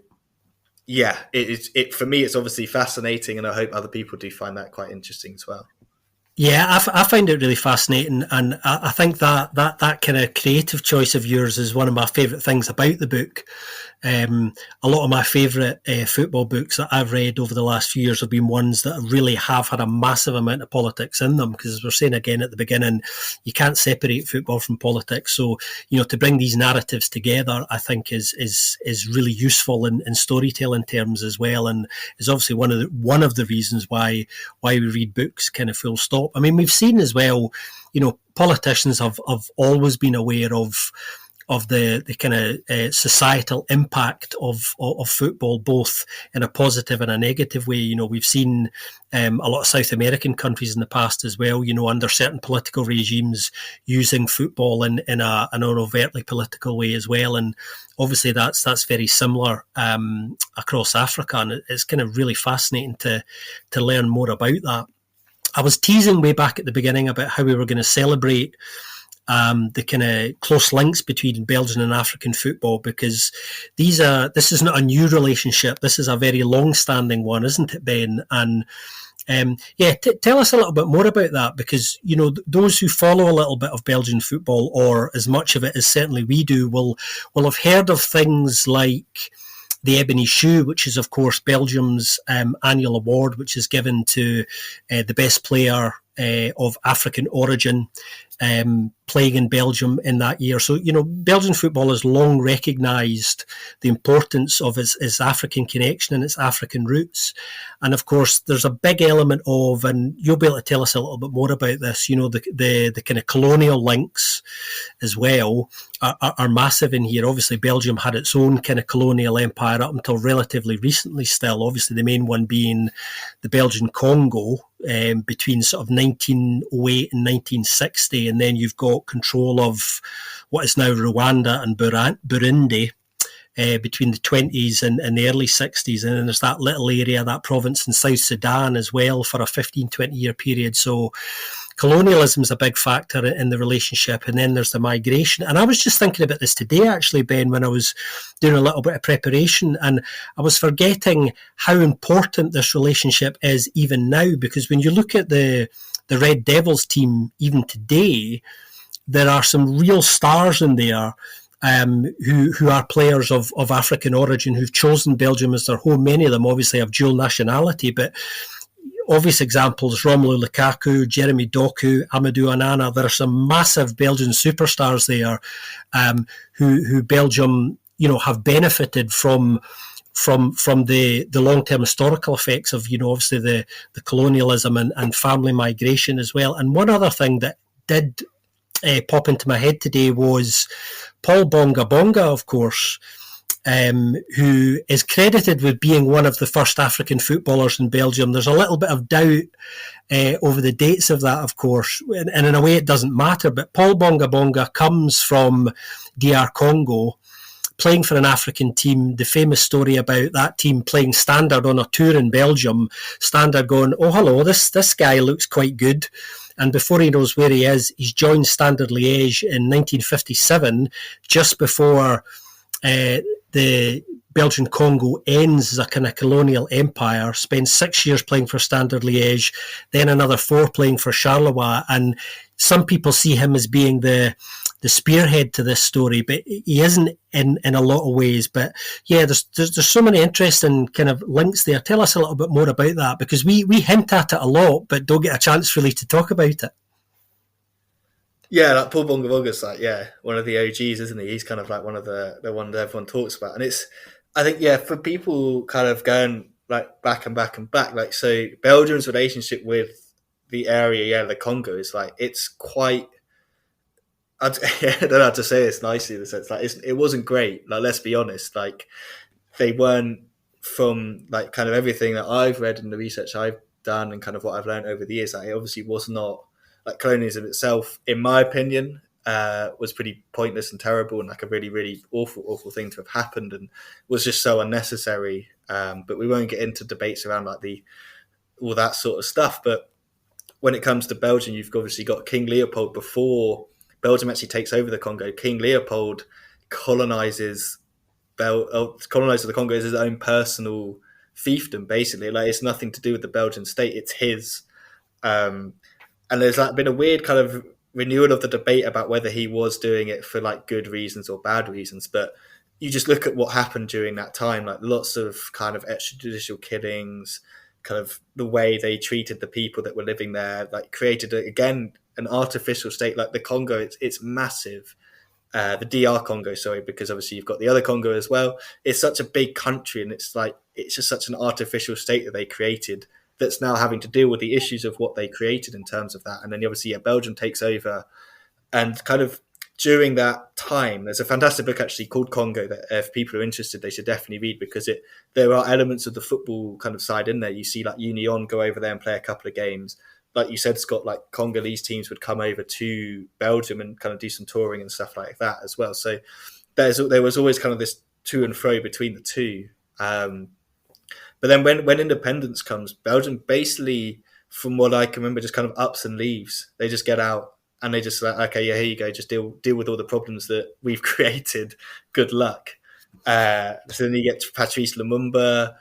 yeah, it for me, it's obviously fascinating, and I hope other people do find that quite interesting as well. Yeah, I find it really fascinating, and I think that kind of creative choice of yours is one of my favourite things about the book. A lot of my favourite football books that I've read over the last few years have been ones that really have had a massive amount of politics in them, because, as we're saying again at the beginning, you can't separate football from politics. So, to bring these narratives together, I think is really useful in storytelling terms as well, and is obviously one of the reasons why we read books kind of full stop. I mean, we've seen as well, politicians have always been aware of the kind of societal impact of football, both in a positive and a negative way. We've seen a lot of South American countries in the past as well, under certain political regimes using football in an overtly political way as well. And obviously that's very similar across Africa, and it's kind of really fascinating to learn more about that. I was teasing way back at the beginning about how we were going to celebrate the kind of close links between Belgian and African football, because this is not a new relationship. This is a very long-standing one, isn't it, Ben? And tell us a little bit more about that, because those who follow a little bit of Belgian football, or as much of it as certainly we do, will have heard of things like the Ebony Shoe, which is, of course, Belgium's annual award, which is given to the best player of African origin playing in Belgium in that year. So, Belgian football has long recognised the importance of its African connection and its African roots. And of course, there's a big element of, and you'll be able to tell us a little bit more about this, the kind of colonial links as well are massive in here. Obviously, Belgium had its own kind of colonial empire up until relatively recently still. Obviously, the main one being the Belgian Congo, between sort of 1908 and 1960, and then you've got control of what is now Rwanda and Burundi between the 20s and the early 60s, and then there's that little area, that province in South Sudan as well for a 15-20 year period. So colonialism is a big factor in the relationship, and then there's the migration. And I was just thinking about this today, actually, Ben, when I was doing a little bit of preparation, and I was forgetting how important this relationship is even now, because when you look at the Red Devils team even today, there are some real stars in there who are players of African origin who've chosen Belgium as their home. Many of them obviously have dual nationality, but obvious examples: Romelu Lukaku, Jeremy Doku, Amadou Onana. There are some massive Belgian superstars there who Belgium, have benefited from the long-term historical effects of, obviously the colonialism and family migration as well. And one other thing that did pop into my head today was Paul Bonga Bonga, of course, who is credited with being one of the first African footballers in Belgium. There's a little bit of doubt over the dates of that, of course, and in a way it doesn't matter, but Paul Bonga Bonga comes from DR Congo, playing for an African team. The famous story about that team playing Standard on a tour in Belgium, Standard going, oh, hello, this guy looks quite good. And before he knows where he is, he's joined Standard Liège in 1957, just before the Belgian Congo ends as a kind of colonial empire. Spends 6 years playing for Standard Liège, then another 4 playing for Charleroi. And some people see him as being the spearhead to this story, but he isn't in a lot of ways. But yeah, there's so many interesting kind of links there. Tell us a little bit more about that, because we hint at it a lot, but don't get a chance really to talk about it. Yeah, like Paul Bonga Bonga's like, one of the OGs, isn't he? He's kind of like one of the one that everyone talks about. And it's, I think, for people kind of going like back and back and back, like, so Belgium's relationship with the area, the Congo, is like, it's quite, I don't know how to say this nicely in the sense, like, it wasn't great. Like, let's be honest, like, they weren't, from like kind of everything that I've read and the research I've done and kind of what I've learned over the years, like, it obviously was not, like, colonialism itself, in my opinion, was pretty pointless and terrible, and like a really, really awful thing to have happened, and was just so unnecessary. But we won't get into debates around like all that sort of stuff. But when it comes to Belgium, you've obviously got King Leopold. Before Belgium actually takes over the Congo, King Leopold colonizes the Congo as his own personal fiefdom, basically. Like, it's nothing to do with the Belgian state; it's his. And there's like been a weird kind of renewal of the debate about whether he was doing it for like good reasons or bad reasons. But you just look at what happened during that time, like lots of kind of extrajudicial killings, kind of the way they treated the people that were living there, like created again an artificial state. Like the Congo, it's massive. The DR Congo, sorry, because obviously you've got the other Congo as well. It's such a big country, and it's just such an artificial state that they created, that's now having to deal with the issues of what they created in terms of that. And then obviously, Belgium takes over, and kind of during that time, there's a fantastic book actually called Congo that if people are interested, they should definitely read, because there are elements of the football kind of side in there. You see like Union go over there and play a couple of games. Like you said, Scott, like Congolese teams would come over to Belgium and kind of do some touring and stuff like that as well. So there was always kind of this to and fro between the two. But then when independence comes, Belgium basically, from what I can remember, just kind of ups and leaves. They just get out. and they just like, okay, yeah, here you go, just deal with all the problems that we've created. Good luck. So then you get to Patrice Lumumba,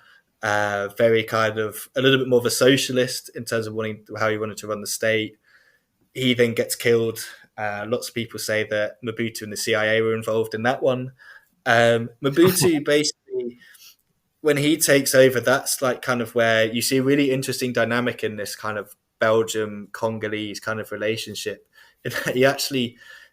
very kind of a little bit more of a socialist in terms of wanting how he wanted to run the state. He then gets killed. Lots of people say that Mobutu and the CIA were involved in that one. Mobutu basically, when he takes over, that's like kind of where you see a really interesting dynamic in this kind of Belgium Congolese kind of relationship.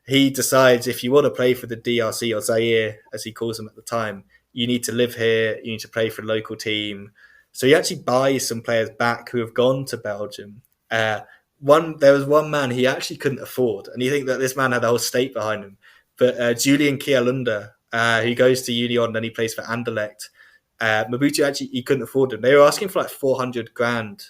He decides, if you want to play for the DRC, or Zaire as he calls them at the time, you need to live here, you need to play for a local team. So he actually buys some players back who have gone to Belgium. There was one man he actually couldn't afford, and you think that this man had the whole state behind him. But Julian Kialunda, who goes to Union and he plays for Anderlecht. Mobutu actually, he couldn't afford him. They were asking for like 400 grand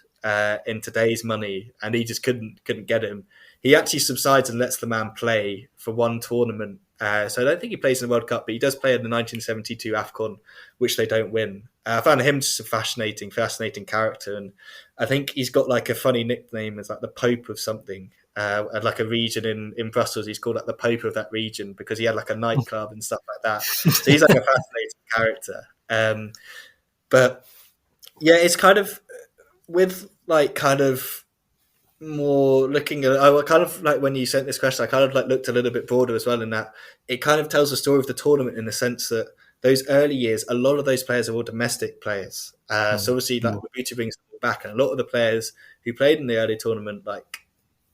in today's money, and he just couldn't get him. He actually subsides and lets the man play for one tournament. So I don't think he plays in the World Cup, but he does play in the 1972 AFCON, which they don't win. I found him just a fascinating character, and I think he's got like a funny nickname as like the Pope of something. At like a region in Brussels, he's called like the Pope of that region because he had like a nightclub and stuff like that. So he's like a fascinating character. But yeah, it's kind of with like kind of more looking at. I kind of like when you sent this question, I kind of like looked a little bit broader as well. In that it kind of tells the story of the tournament in the sense that those early years, a lot of those players are all domestic players. So obviously, like Mobutu brings them back, and a lot of the players who played in the early tournament, like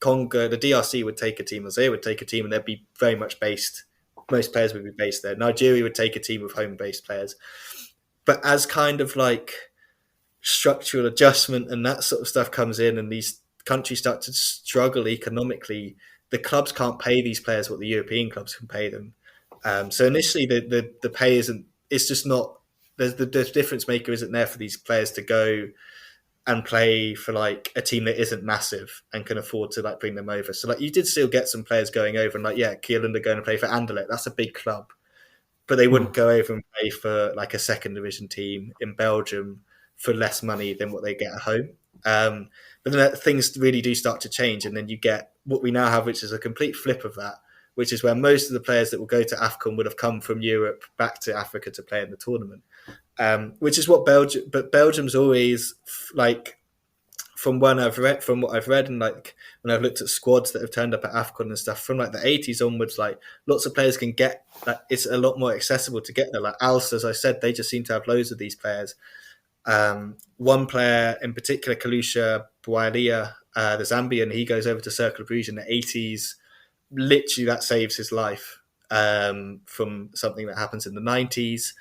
Congo, the DRC would take a team, Zaire would take a team, and they'd be very much based. Most players would be based there. Nigeria would take a team of home-based players. But as kind of like structural adjustment and that sort of stuff comes in, and these countries start to struggle economically, the clubs can't pay these players what the European clubs can pay them. So initially, the pay isn't. It's just not. The difference maker isn't there for these players to go and play for like a team that isn't massive and can afford to like bring them over. So like you did still get some players going over, and like Kielunda going to play for Anderlecht. That's a big club, but they wouldn't go over and play for like a second division team in Belgium for less money than what they get at home. But then things really do start to change, and then you get what we now have, which is a complete flip of that, which is where most of the players that will go to AFCON would have come from Europe back to Africa to play in the tournament. Which is what Belgium's always like, from what I've read, and like when I've looked at squads that have turned up at AFCON and stuff from like the 80s onwards, like lots of players can get, like it's a lot more accessible to get there. Like Alce, as I said, they just seem to have loads of these players. One player in particular, Kalusha Bwailia, the Zambian, he goes over to Cercle Bruges in the 80s. Literally, that saves his life from something that happens in the 90s.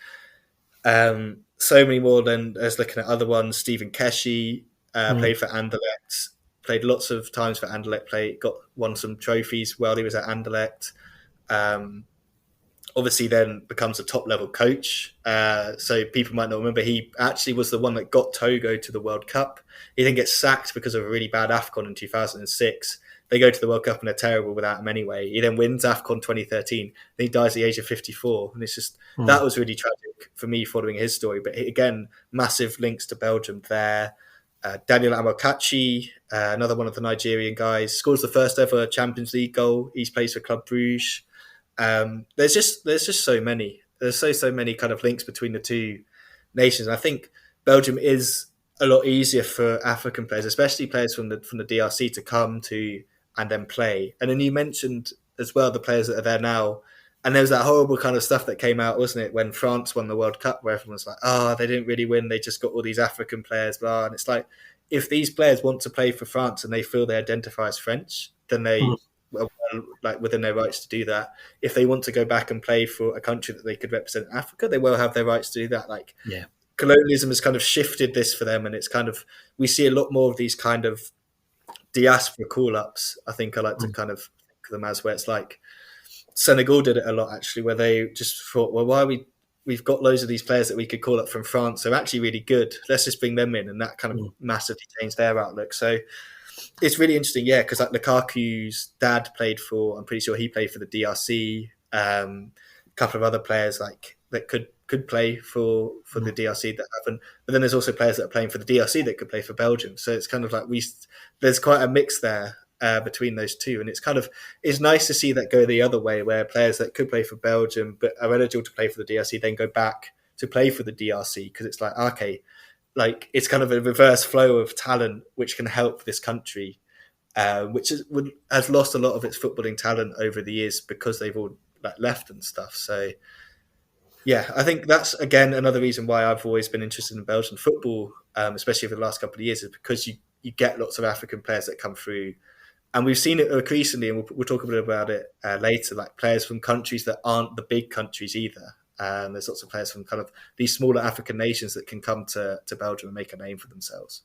So many more than as looking at other ones. Stephen Keshi played for Anderlecht, played lots of times for Anderlecht, won some trophies while he was at Anderlecht. Obviously then becomes a top level coach. So people might not remember, he actually was the one that got Togo to the World Cup. He then gets sacked because of a really bad AFCON in 2006. They go to the World Cup and they're terrible without him anyway. He then wins AFCON 2013. Then he dies at the age of 54. And it's just, that was really tragic for me following his story. But again, massive links to Belgium there. Daniel Amokachi, another one of the Nigerian guys, scores the first ever Champions League goal. He plays for Club Bruges. There's just so many. There's so many kind of links between the two nations. And I think Belgium is a lot easier for African players, especially players from the DRC, to come to and then play. And then you mentioned as well the players that are there now. And there was that horrible kind of stuff that came out, wasn't it, when France won the World Cup, where everyone was like, they didn't really win. They just got all these African players, blah. And it's like, if these players want to play for France and they feel they identify as French, then they well, like within their rights to do that. If they want to go back and play for a country that they could represent in Africa, they will have their rights to do that. Like, colonialism has kind of shifted this for them, and it's kind of, we see a lot more of these kind of diaspora call-ups. I think I like to kind of think of them as, where it's like Senegal did it a lot actually, where they just thought, well, we've got loads of these players that we could call up from France, they're actually really good, let's just bring them in, and that kind of massively changed their outlook. So it's really interesting, because like Lukaku's dad played for, I'm pretty sure he played for the DRC. A couple of other players like that could play for the DRC that haven't, but then there's also players that are playing for the DRC that could play for Belgium. So it's kind of like there's quite a mix there. between those two, and it's nice to see that go the other way, where players that could play for Belgium but are eligible to play for the DRC then go back to play for the DRC, because it's like, okay, like it's kind of a reverse flow of talent which can help this country, has lost a lot of its footballing talent over the years because they've all like left and stuff. So yeah, I think that's again another reason why I've always been interested in Belgian football, especially over the last couple of years, is because you get lots of African players that come through, and we've seen it increasingly, and we'll talk a bit about it later. Like players from countries that aren't the big countries either. There's lots of players from kind of these smaller African nations that can come to Belgium and make a name for themselves.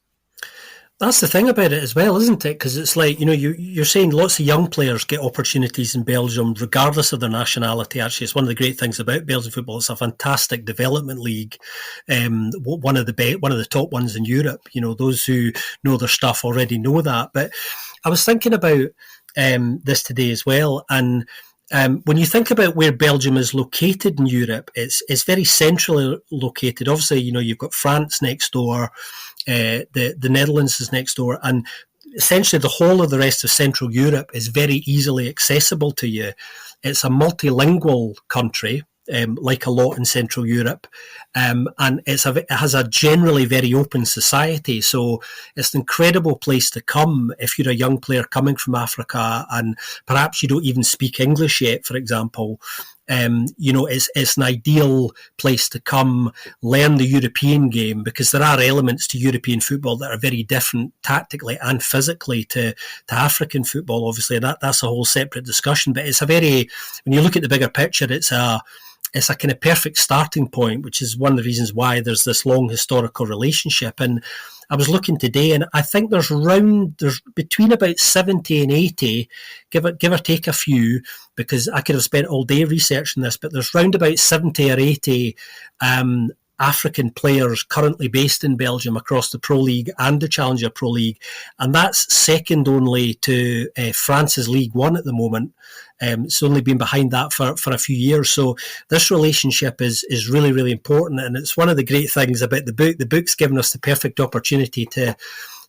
That's the thing about it as well, isn't it? Because it's like, you're saying lots of young players get opportunities in Belgium regardless of their nationality. Actually, it's one of the great things about Belgian football. It's a fantastic development league, one of the top ones in Europe. Those who know their stuff already know that. But I was thinking about this today as well, and when you think about where Belgium is located in Europe, it's very centrally located. Obviously, you've got France next door, the Netherlands is next door, and essentially the whole of the rest of Central Europe is very easily accessible to you. It's a multilingual country, like a lot in Central Europe, and it has a generally very open society. So it's an incredible place to come if you're a young player coming from Africa and perhaps you don't even speak English yet, for example. It's an ideal place to come learn the European game, because there are elements to European football that are very different tactically and physically to African football, obviously. That's a whole separate discussion, but when you look at the bigger picture, it's a kind of perfect starting point, which is one of the reasons why there's this long historical relationship. And I was looking today, and I think there's between about 70 and 80, give or take a few, because I could have spent all day researching this, but there's round about 70 or 80 African players currently based in Belgium across the Pro League and the Challenger Pro League, and that's second only to France's League One at the moment. It's only been behind that for a few years. So this relationship is really, really important, and it's one of the great things about the book. The book's given us the perfect opportunity to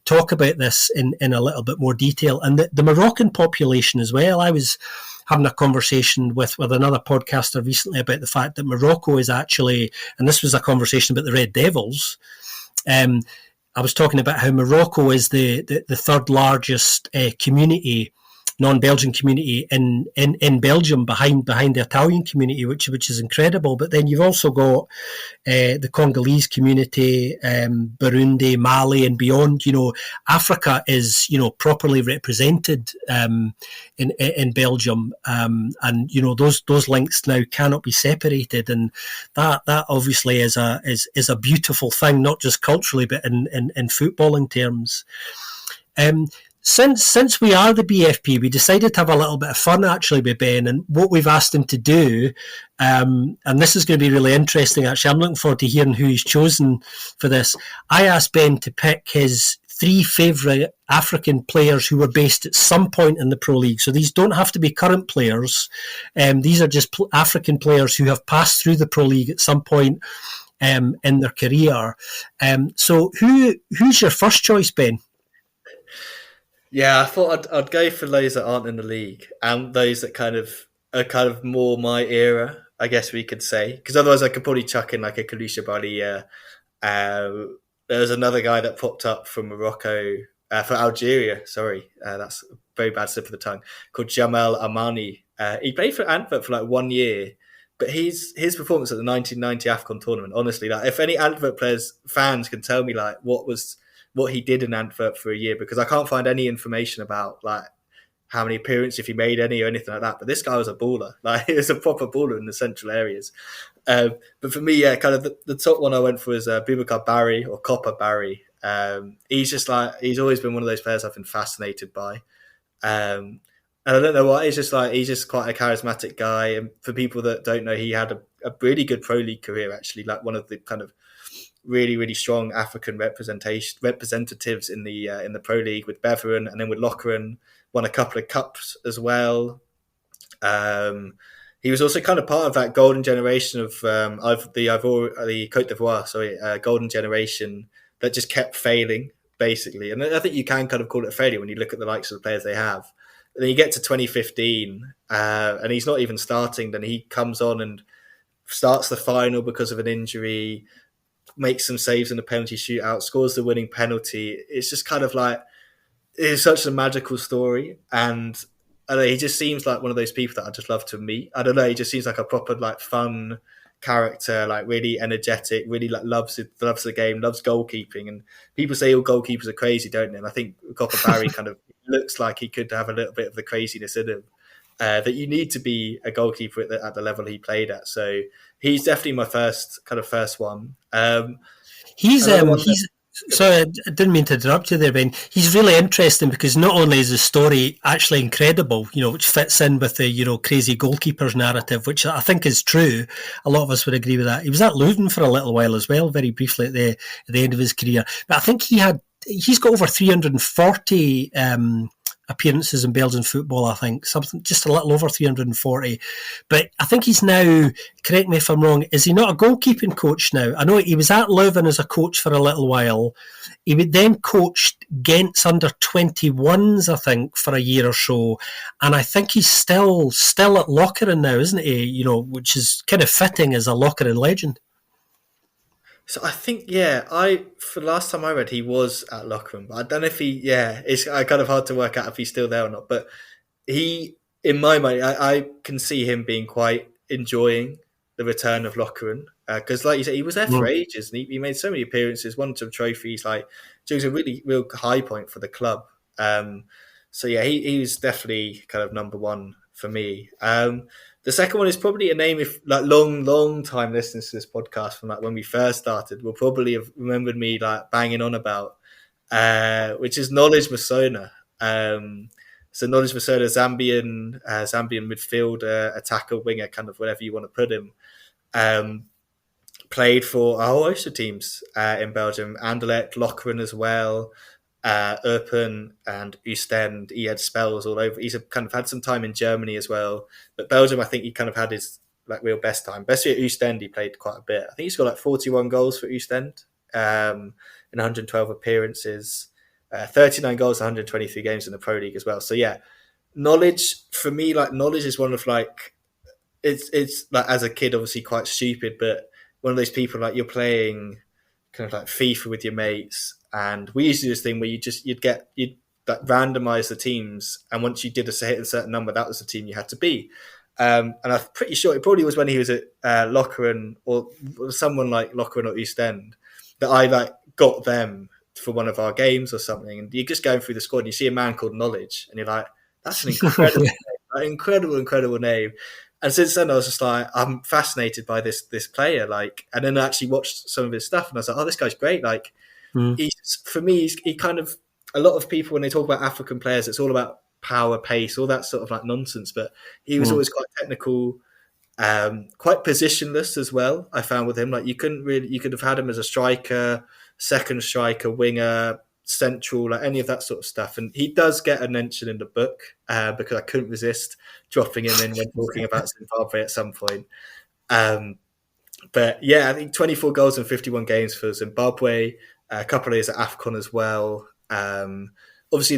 talk about this in a little bit more detail. And the Moroccan population as well. I was having a conversation with another podcaster recently about the fact that Morocco is actually, and this was a conversation about the Red Devils, I was talking about how Morocco is the third largest community, non-Belgian community in Belgium, behind the Italian community, which is incredible. But then you've also got the Congolese community, Burundi, Mali, and beyond. Africa is properly represented in Belgium, and those links now cannot be separated, and that obviously is a beautiful thing, not just culturally but in footballing terms. Since we are the BFP, we decided to have a little bit of fun actually with Ben, and what we've asked him to do, and this is going to be really interesting actually. I'm looking forward to hearing who he's chosen for this. I asked Ben to pick his 3 favourite African players who were based at some point in the Pro League. So these don't have to be current players. These are just African players who have passed through the Pro League at some point in their career. So who's your first choice, Ben? Yeah, I thought I'd go for those that aren't in the league and those that are kind of more my era, I guess we could say. Because otherwise, I could probably chuck in like a Koulibaly Balia. There was another guy that popped up from Morocco, for Algeria. Sorry, that's a very bad slip of the tongue. Called Jamal Amani. He played for Antwerp for like 1 year, but his performance at the 1990 AFCON tournament, honestly, like if any Antwerp fans can tell me like what he did in Antwerp for a year, because I can't find any information about like how many appearances, if he made any or anything like that. But this guy was a baller. Like he was a proper baller in the central areas. But for me, yeah, kind of the top one I went for is Boubacar Barry, or Copper Barry. He's always been one of those players I've been fascinated by. And I don't know why. He's just quite a charismatic guy. And for people that don't know, he had a really good Pro League career, actually, like one of the kind of really, really strong African representatives in the Pro League with Beveren, and then with Lokeren, won a couple of cups as well. He was also kind of part of that golden generation of the Cote d'Ivoire, golden generation that just kept failing. basically. And I think you can kind of call it a failure when you look at the likes of the players they have. And then you get to 2015, and he's not even starting. Then he comes on and starts the final because of an injury, makes some saves in the penalty shootout, scores the winning penalty. It's just kind of like, it's such a magical story. And I don't know, he just seems like one of those people that I just love to meet. I don't know, he just seems like a proper like fun character, like really energetic, really like loves the game, loves goalkeeping. And people say all goalkeepers are crazy, don't they? And I think Copper Barry kind of looks like he could have a little bit of the craziness in him. That you need to be a goalkeeper at the level he played at. So he's definitely my first one. He's sorry, I didn't mean to interrupt you there, Ben. He's really interesting because not only is the story actually incredible, which fits in with the crazy goalkeepers narrative, which I think is true. A lot of us would agree with that. He was at Luton for a little while as well, very briefly at the end of his career. But I think he's got over 340 appearances in Belgian football, I think, something just a little over 340. But I think he's now, correct me if I'm wrong, is he not a goalkeeping coach now? I know he was at Leuven as a coach for a little while. He would then coached Ghent's under 21s, I think, for a year or so. And I think he's still at Lokeren now, isn't he? Which is kind of fitting as a Lokeren legend. So I think, for the last time I read, he was at Lokeren, but I don't know if it's kind of hard to work out if he's still there or not. But he, in my mind, I can see him being quite enjoying the return of Lokeren. Because like you said, he was there for ages and he made so many appearances, won some trophies. Like, it was a really, real high point for the club. He was definitely kind of number one for me. The second one is probably a name, if like long time listeners to this podcast from like when we first started will probably have remembered me like banging on about, which is Knowledge Masona. So Knowledge Masona, Zambian midfielder, attacker, winger, kind of whatever you want to put him. Played for a whole host of teams in Belgium, Anderlecht, Lokeren as well. Eupen and Oostend, he had spells all over. He's kind of had some time in Germany as well, but Belgium, I think he kind of had his like real best time. Especially at Oostend, he played quite a bit. I think he's got like 41 goals for Oostend in 112 appearances, 39 goals, 123 games in the Pro League as well. So yeah, Knowledge for me, like Knowledge is one of like it's like as a kid obviously quite stupid, but one of those people like you're playing kind of like FIFA with your mates. And we used to do this thing where you'd like randomize the teams, and once you did hit a certain number, that was the team you had to be. And I'm pretty sure it probably was when he was at Lokeren or someone like Lokeren or Oostend that I like got them for one of our games or something. And you're just going through the squad and you see a man called Knowledge, and you're like, that's an incredible name, incredible name. And since then, I was just like, I'm fascinated by this player. Like, and then I actually watched some of his stuff, and I was like, oh, this guy's great. Like. For me, he kind of, a lot of people when they talk about African players, it's all about power, pace, all that sort of like nonsense. But he was always quite technical, quite positionless as well. I found with him, like you could have had him as a striker, second striker, winger, central, like any of that sort of stuff. And he does get a mention in the book because I couldn't resist dropping him in when talking about Zimbabwe at some point. But yeah, I think 24 goals in 51 games for Zimbabwe. A couple of years at AFCON as well. Obviously,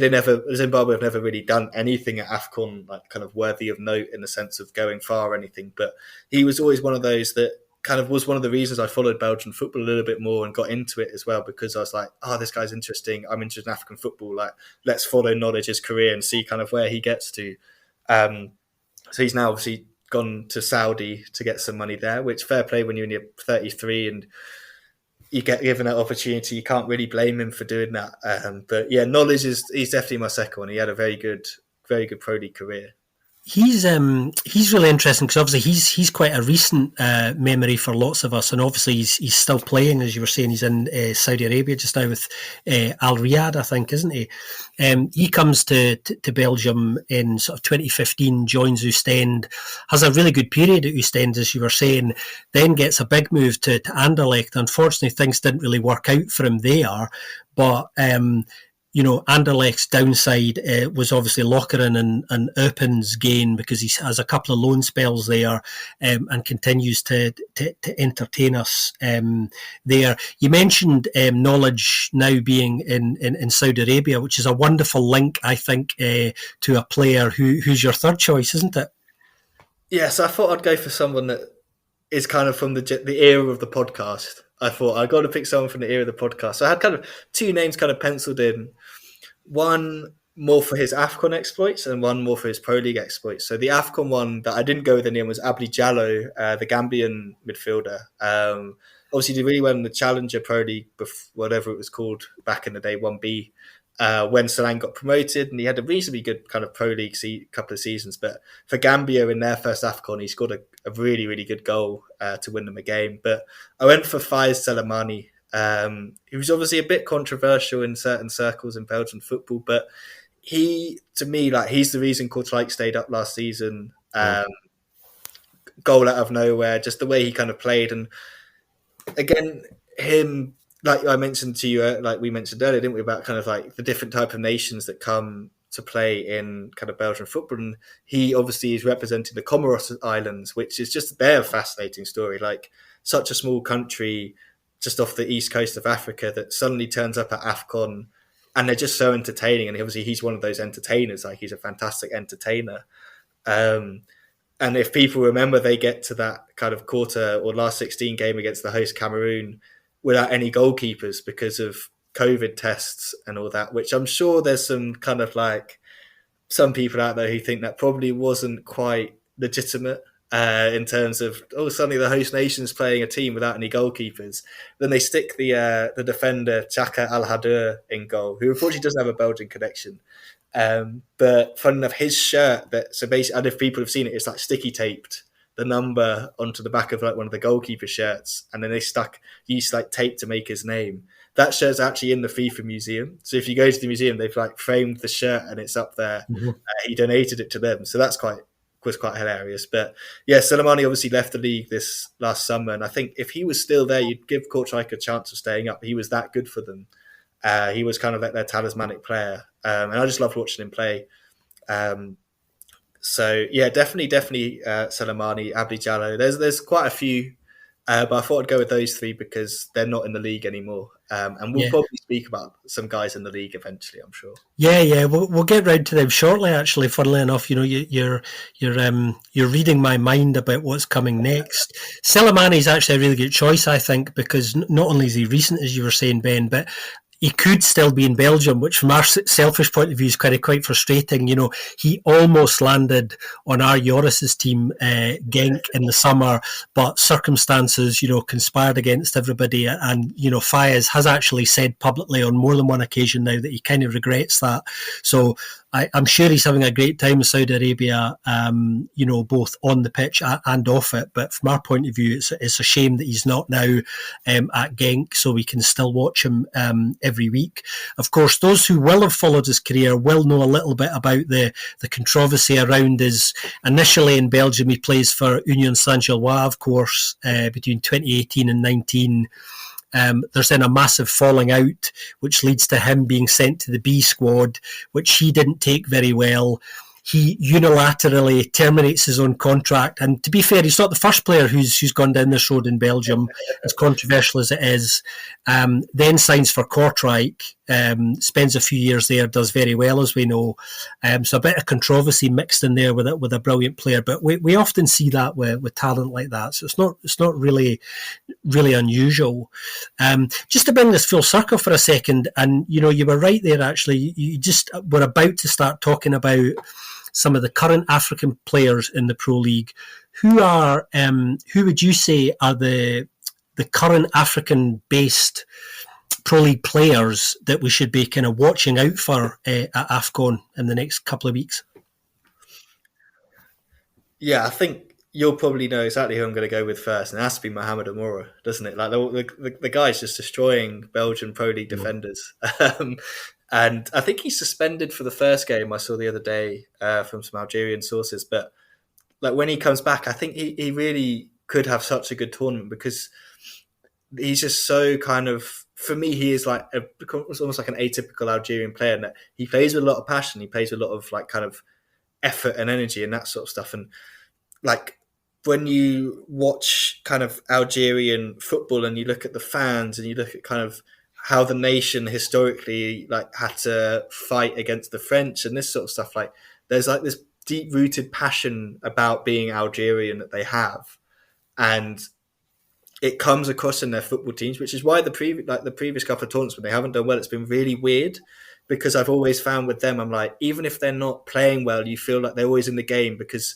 Zimbabwe have never really done anything at AFCON like kind of worthy of note in the sense of going far or anything. But he was always one of those that kind of was one of the reasons I followed Belgian football a little bit more and got into it as well, because I was like, oh, this guy's interesting. I'm interested in African football. Like, let's follow Knowledge's career and see kind of where he gets to. So he's now obviously gone to Saudi to get some money there, which fair play when you're in your 33 and you get given that opportunity. You can't really blame him for doing that. But yeah, Knowledge he's definitely my second one. He had a very good Pro League career. He's really interesting because obviously he's quite a recent memory for lots of us, and obviously he's still playing, as you were saying. He's in Saudi Arabia just now with Al Riyadh, I think, isn't he? He comes to Belgium in sort of 2015, joins Oostend, has a really good period at Oostend, as you were saying, then gets a big move to Anderlecht. Unfortunately, things didn't really work out for him there, but Anderlecht's downside was obviously Lokeren and Eupen's gain, because he has a couple of loan spells there, and continues to entertain us there. You mentioned Knowledge now being in Saudi Arabia, which is a wonderful link, I think, to a player who's your third choice, isn't it? Yeah, so I thought I'd go for someone that is kind of from the era of the podcast. I thought I got to pick someone from the era of the podcast. So I had kind of two names kind of penciled in. One more for his AFCON exploits and one more for his Pro League exploits. So the AFCON one that I didn't go with in the end was Abdi Jallo, the Gambian midfielder. Obviously did really well in the Challenger Pro League, whatever it was called back in the day, 1B, when Salang got promoted, and he had a reasonably good kind of Pro League couple of seasons. But for Gambia in their first AFCON, he scored a really, really good goal to win them a game. But I went for Faiz Selemani. He was obviously a bit controversial in certain circles in Belgian football, but to me, he's the reason Cote stayed up last season. Goal out of nowhere, just the way he kind of played. And again, him, like I mentioned to you, like we mentioned earlier, didn't we, about kind of like the different type of nations that come to play in kind of Belgian football. And he obviously is representing the Comoros Islands, which is just their fascinating story. Like such a small country just off the east coast of Africa that suddenly turns up at AFCON, and they're just so entertaining. And obviously he's one of those entertainers. Like he's a fantastic entertainer. And if people remember, they get to that kind of quarter or last 16 game against the host Cameroon without any goalkeepers because of COVID tests and all that, which I'm sure there's some kind of like some people out there who think that probably wasn't quite legitimate in terms of, suddenly the host nation's playing a team without any goalkeepers. Then they stick the defender Chaka Al-Hadur in goal, who unfortunately doesn't have a Belgian connection. But fun enough, his shirt, so basically, and if people have seen it, it's like sticky taped the number onto the back of like one of the goalkeeper shirts, and then they used like tape to make his name. That shirt's actually in the FIFA museum. So if you go to the museum, they've like framed the shirt and it's up there. Mm-hmm. He donated it to them, so that's was quite hilarious. But yeah, Selemani obviously left the league this last summer, and I think if he was still there, you'd give Kortrijk a chance of staying up. He was that good for them. He was kind of like their talismanic player, and I just loved watching him play. So yeah, definitely Selemani, Abdi Jallo. There's quite a few, but I thought I'd go with those three because they're not in the league anymore. And we'll probably speak about some guys in the league eventually, I'm sure. Yeah, we'll get round to them shortly. Actually, funnily enough, you're reading my mind about what's coming next. Selemani is actually a really good choice, I think, because not only is he recent, as you were saying, Ben, but he could still be in Belgium, which from our selfish point of view is quite frustrating. He almost landed on our Joris's team, Genk, in the summer, but circumstances, conspired against everybody. And, Fayez has actually said publicly on more than one occasion now that he kind of regrets that. So I'm sure he's having a great time in Saudi Arabia, both on the pitch and off it. But from our point of view, it's a shame that he's not now at Genk, so we can still watch him every week. Of course, those who will have followed his career will know a little bit about the controversy around his. Initially in Belgium, he plays for Union Saint-Gilloise, of course, between 2018 and 19. There's then a massive falling out, which leads to him being sent to the B squad, which he didn't take very well. He unilaterally terminates his own contract. And to be fair, he's not the first player who's gone down this road in Belgium, as controversial as it is. Then signs for Kortrijk, spends a few years there, does very well, as we know. So a bit of controversy mixed in there with a brilliant player. But we often see that with talent like that. So it's not really unusual. Just to bring this full circle for a second, and you were right there, actually. You just were about to start talking about some of the current African players in the Pro League. Who would you say are the current African-based Pro League players that we should be kind of watching out for at AFCON in the next couple of weeks? Yeah, I think you'll probably know exactly who I'm going to go with first, and it has to be Mohamed Amoura, doesn't it? Like the guy's just destroying Belgian Pro League defenders. And I think he's suspended for the first game I saw the other day from some Algerian sources. But like when he comes back, I think he really could have such a good tournament because he's just so kind of for me, he is like it's almost like an atypical Algerian player, and that he plays with a lot of passion. He plays with a lot of like kind of effort and energy and that sort of stuff. And like when you watch kind of Algerian football and you look at the fans and you look at kind of how the nation historically like had to fight against the French and this sort of stuff, like there's like this deep rooted passion about being Algerian that they have, and it comes across in their football teams, which is why the previous couple of tournaments when they haven't done well, it's been really weird, because I've always found with them, I'm like, even if they're not playing well, you feel like they're always in the game because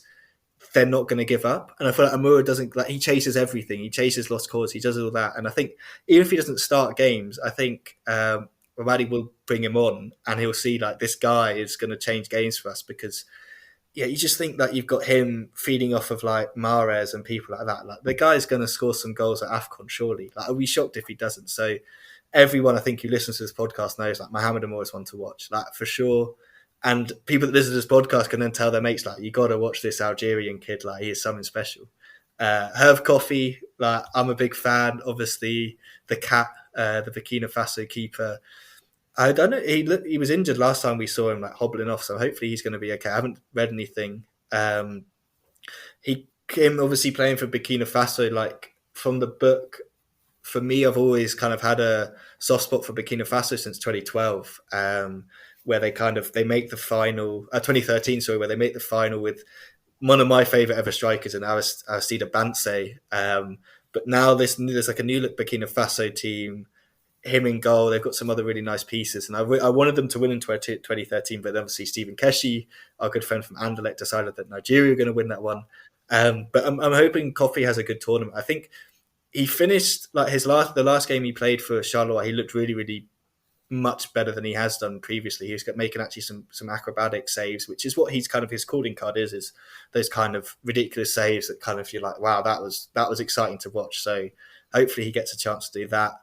they're not going to give up. And I feel like Amoura doesn't, like, he chases everything. He chases lost cause. He does all that. And I think even if he doesn't start games, I think Ramadi will bring him on and he'll see like this guy is going to change games for us, because yeah, you just think that you've got him feeding off of like Mahrez and people like that. Like the guy's going to score some goals at AFCON, surely. Like, I'd be shocked if he doesn't. So everyone I think who listens to this podcast knows like Mohamed Amour is one to watch, like for sure. And people that listen to this podcast can then tell their mates like, you got to watch this Algerian kid. Like he is something special. Herve Coffee, like I'm a big fan. Obviously, the cat, the Burkina Faso keeper. I don't know. He was injured last time we saw him, like hobbling off. So hopefully he's going to be okay. I haven't read anything. He came obviously playing for Burkina Faso. Like from the book, for me, I've always kind of had a soft spot for Burkina Faso since 2012, where they make the final. 2013, sorry, where they make the final with one of my favorite ever strikers, in Aristide Bansé. But now there's like a new look Burkina Faso team. Him in goal. They've got some other really nice pieces, and I wanted them to win in 2013, but obviously Stephen Keshi, our good friend from Anderlecht, decided that Nigeria were going to win that one. But I'm hoping Kofi has a good tournament. I think he finished like the last game he played for Charleroi. He looked really, really much better than he has done previously. He was making actually some acrobatic saves, which is what he's kind of his calling card is those kind of ridiculous saves that kind of you're like, wow, that was exciting to watch. So hopefully he gets a chance to do that.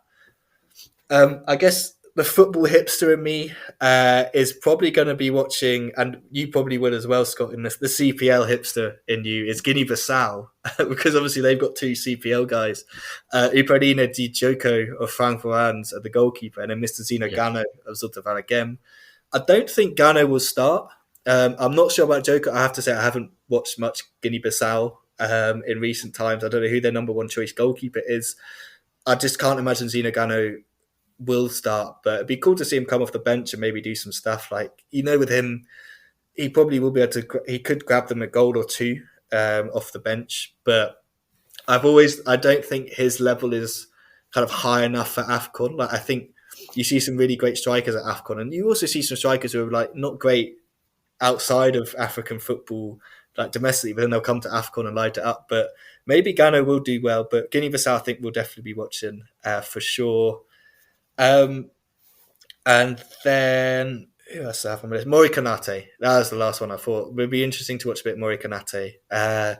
I guess the football hipster in me is probably going to be watching, and you probably will as well, Scott, in the CPL hipster in you is Guinea-Bissau, because obviously they've got two CPL guys, Ibrahima Di Joko of Frankfurt at the goalkeeper, and then Mr. Zino Gano of Zulte Waregem. I don't think Gano will start. I'm not sure about Joko. I have to say I haven't watched much Guinea-Bissau in recent times. I don't know who their number one choice goalkeeper is. I just can't imagine Zino Gano will start, but it'd be cool to see him come off the bench and maybe do some stuff. Like, with him, he probably will be able to. He could grab them a goal or two off the bench, but I don't think his level is kind of high enough for AFCON. Like, I think you see some really great strikers at AFCON, and you also see some strikers who are like not great outside of African football, like domestically, but then they'll come to AFCON and light it up. But maybe Ghana will do well, but Guinea-Bissau I think we'll definitely be watching for sure. And then who else have on my list? Mori Konate. That was the last one I thought. It would be interesting to watch a bit Mori Konate.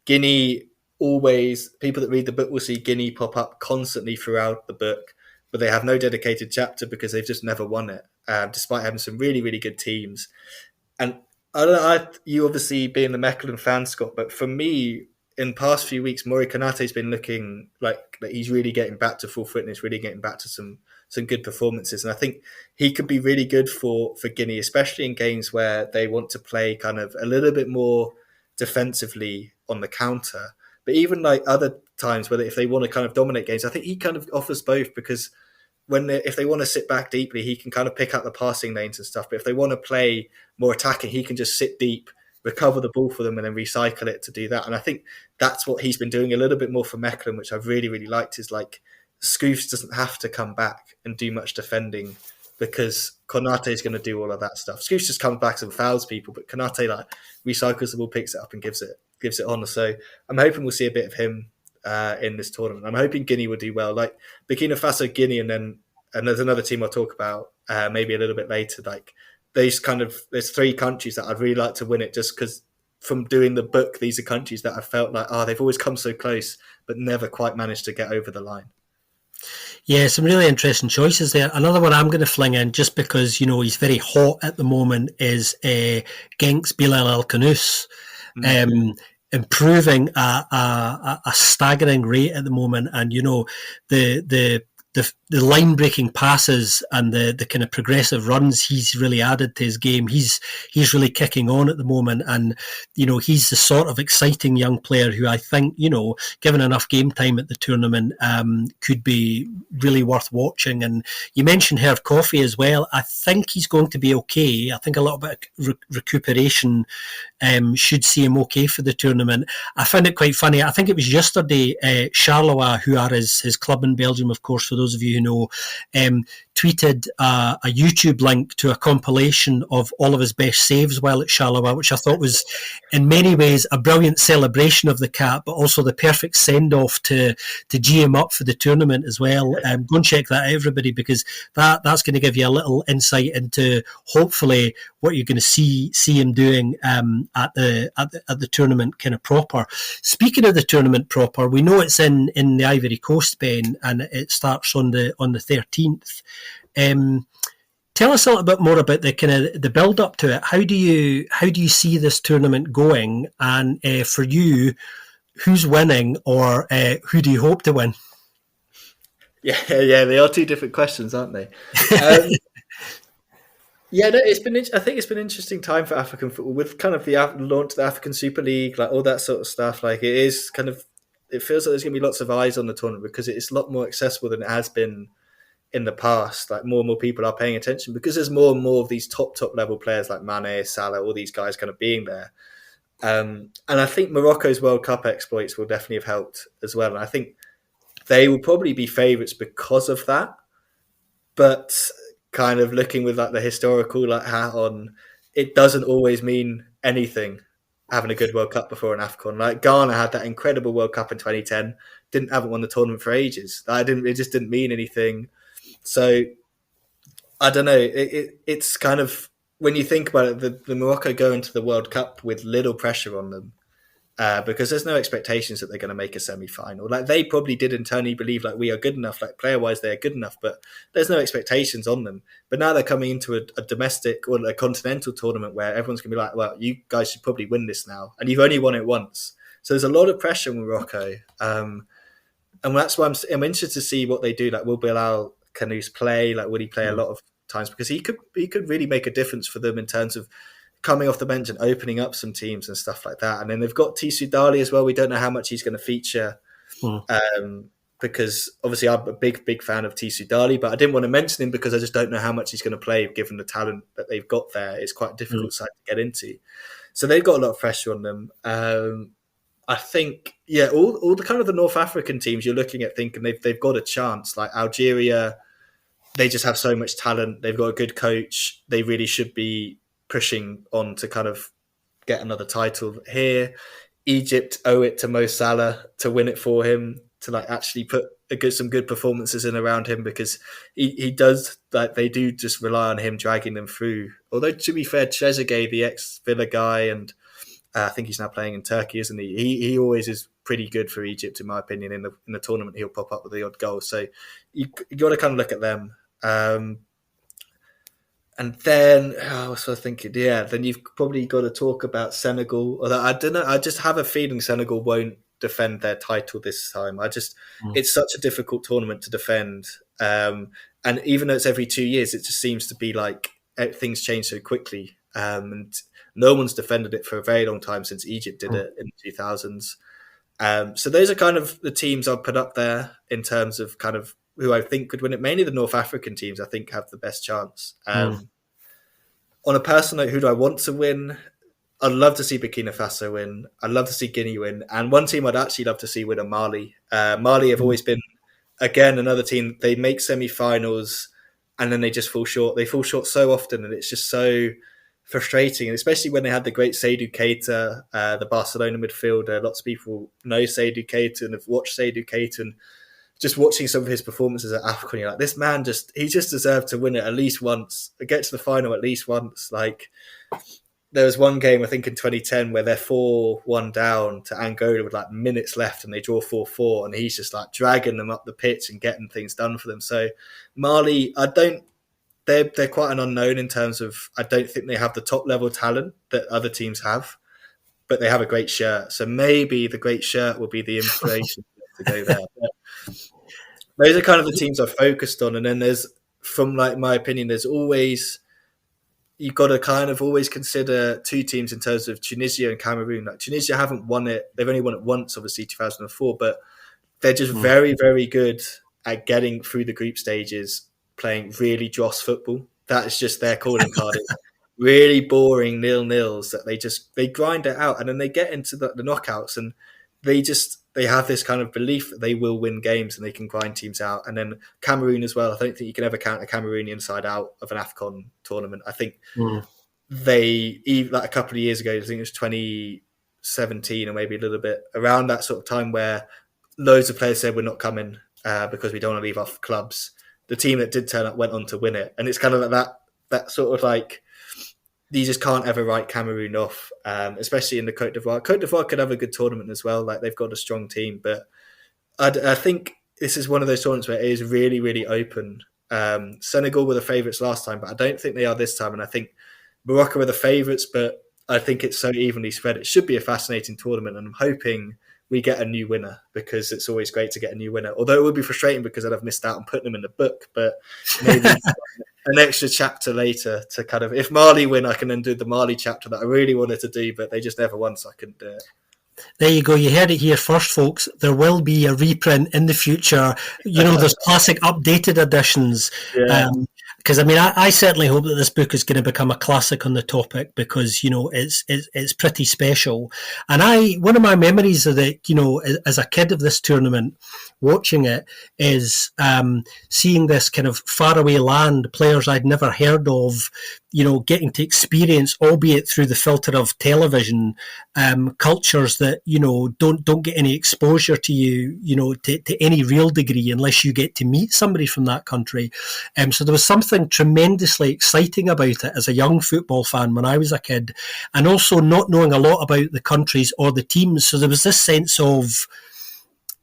Guinea, always, people that read the book will see Guinea pop up constantly throughout the book, but they have no dedicated chapter because they've just never won it, despite having some really, really good teams. And I don't know, you obviously being the Mechelen fan, Scott, but for me, in the past few weeks, Mori Konate's been looking like that he's really getting back to full fitness, really getting back to some good performances. And I think he could be really good for Guinea, especially in games where they want to play kind of a little bit more defensively on the counter. But even like other times where if they want to kind of dominate games, I think he kind of offers both, because if they want to sit back deeply, he can kind of pick up the passing lanes and stuff. But if they want to play more attacking, he can just sit deep, recover the ball for them, and then recycle it to do that. And I think that's what he's been doing a little bit more for Mechelen, which I've really, really liked, is like Scoofs doesn't have to come back and do much defending because Konate is going to do all of that stuff. Scoofs just comes back and fouls people, but Konate like recycles the ball, picks it up and gives it on. So I'm hoping we'll see a bit of him in this tournament. I'm hoping Guinea will do well. Like Burkina Faso, Guinea, and there's another team I'll talk about maybe a little bit later. Like there's three countries that I'd really like to win it, just because from doing the book, these are countries that I felt like, they've always come so close, but never quite managed to get over the line. Yeah, some really interesting choices there. Another one I'm going to fling in, just because, he's very hot at the moment, is Genks Bilal El Khanous, improving a staggering rate at the moment. And, the the line breaking passes and the kind of progressive runs he's really added to his game. He's really kicking on at the moment, and he's the sort of exciting young player who I think, given enough game time at the tournament, could be really worth watching. And you mentioned Herve Coffey as well. I think he's going to be okay. I think a little bit of recuperation should see him okay for the tournament. I found it quite funny. I think it was yesterday, Charleroi, who are his club in Belgium, of course, for those of you who know, tweeted a YouTube link to a compilation of all of his best saves while at Charleroi, which I thought was in many ways a brilliant celebration of the cap, but also the perfect send-off to G him up for the tournament as well. Go and check that out, everybody, because that's going to give you a little insight into hopefully what you're going to see him doing at the tournament kind of proper. Speaking of the tournament proper, we know it's in the Ivory Coast, Ben, and it starts on the 13th. Tell us a little bit more about the kind of the build up to it. How do you see this tournament going? And for you, who's winning, or who do you hope to win? Yeah, they are two different questions, aren't they? Yeah, no, I think it's been an interesting time for African football with kind of the launch of the African Super League, like all that sort of stuff. Like it feels like there's going to be lots of eyes on the tournament because it's a lot more accessible than it has been in the past. Like more and more people are paying attention because there's more and more of these top level players like Mane, Salah, all these guys kind of being there. And I think Morocco's World Cup exploits will definitely have helped as well. And I think they will probably be favourites because of that. But kind of looking with like the historical hat on, it doesn't always mean anything having a good World Cup before an AFCON. Like Ghana had that incredible World Cup in 2010, haven't won the tournament for ages. It just didn't mean anything. So I don't know. It's kind of, when you think about it, the Morocco go into the World Cup with little pressure on them. Because there's no expectations that they're going to make a semi-final. Like they probably did internally believe like we are good enough, like player-wise they're good enough, but there's no expectations on them. But now they're coming into a domestic or a continental tournament where everyone's going to be like, well, you guys should probably win this now, and you've only won it once. So there's a lot of pressure on Morocco, and that's why I'm interested to see what they do. Like, will Bilal Kanouse play? Like, would he play a lot of times? Because he could really make a difference for them in terms of coming off the bench and opening up some teams and stuff like that. And then they've got Tisu Dali as well. We don't know how much he's going to feature because obviously I'm a big fan of Tisu Dali, but I didn't want to mention him because I just don't know how much he's going to play given the talent that they've got there. It's quite a difficult side to get into. So they've got a lot of pressure on them. I think, all the kind of the North African teams you're looking at thinking they've got a chance. Like Algeria, they just have so much talent. They've got a good coach. They really should be pushing on to kind of get another title here. Egypt owe it to Mo Salah to win it for him, to like actually put some good performances in around him, because he does, like, they do just rely on him dragging them through. Although to be fair, Trezeguet, the ex-Villa guy, and I think he's now playing in Turkey, isn't he? He always is pretty good for Egypt, in my opinion. In the tournament, he'll pop up with the odd goal. So you got to kind of look at them. And then, I was thinking, then you've probably got to talk about Senegal. Although I don't know, I just have a feeling Senegal won't defend their title this time. It's such a difficult tournament to defend. And even though it's every 2 years, it just seems to be like things change so quickly. And no one's defended it for a very long time since Egypt did it in the 2000s. So those are kind of the teams I've put up there in terms of kind of who I think could win it. Mainly the North African teams, I think, have the best chance. On a personal note, who do I want to win? I'd love to see Burkina Faso win. I'd love to see Guinea win. And one team I'd actually love to see win are Mali. Mali have always been, again, another team. They make semi-finals and then they just fall short. They fall short so often, and it's just so frustrating. And especially when they had the great Seydou Keita, the Barcelona midfielder. Lots of people know Seydou Keita and have watched Seydou Keita, and just watching some of his performances at AFCON, you're like, this man he just deserved to win it at least once, get to the final at least once. Like, there was one game, I think in 2010, where they're 4-1 down to Angola with like minutes left, and they draw 4-4, and he's just like dragging them up the pitch and getting things done for them. So Mali, they're quite an unknown in terms of, I don't think they have the top level talent that other teams have, but they have a great shirt. So maybe the great shirt will be the inspiration to go there. those are kind of the teams I've focused on. And then there's, from like my opinion, there's always, you've got to kind of always consider two teams in terms of Tunisia and Cameroon. Like Tunisia haven't won it; they've only won it once, obviously 2004, but they're just very, very good at getting through the group stages, playing really dross football. That is just their calling card. It's really boring 0-0s that they grind it out, and then they get into the knockouts, and they have this kind of belief that they will win games and they can grind teams out. And then Cameroon as well. I don't think you can ever count a Cameroonian side out of an AFCON tournament. I think they, like a couple of years ago, I think it was 2017 or maybe a little bit around that sort of time, where loads of players said we're not coming because we don't want to leave off clubs. The team that did turn up went on to win it. And it's kind of like that sort of like, you just can't ever write Cameroon off, especially in the Cote d'Ivoire. Cote d'Ivoire could have a good tournament as well. Like they've got a strong team, but I think this is one of those tournaments where it is really, really open. Senegal were the favourites last time, but I don't think they are this time. And I think Morocco are the favourites, but I think it's so evenly spread. It should be a fascinating tournament, and I'm hoping we get a new winner, because it's always great to get a new winner. Although it would be frustrating because I'd have missed out on putting them in the book, but maybe an extra chapter later to kind of, if Mali win, I can then do the Mali chapter that I really wanted to do, but they just never won, so I couldn't do it. There you go. You heard it here first, folks. There will be a reprint in the future. There's classic updated editions. Yeah. Because I certainly hope that this book is going to become a classic on the topic, because it's pretty special. And one of my memories of it, as a kid of this tournament, watching it, is seeing this kind of faraway land, players I'd never heard of, getting to experience, albeit through the filter of television, cultures that don't get any exposure to you, to any real degree, unless you get to meet somebody from that country. So there was something tremendously exciting about it as a young football fan when I was a kid, and also not knowing a lot about the countries or the teams. So there was this sense of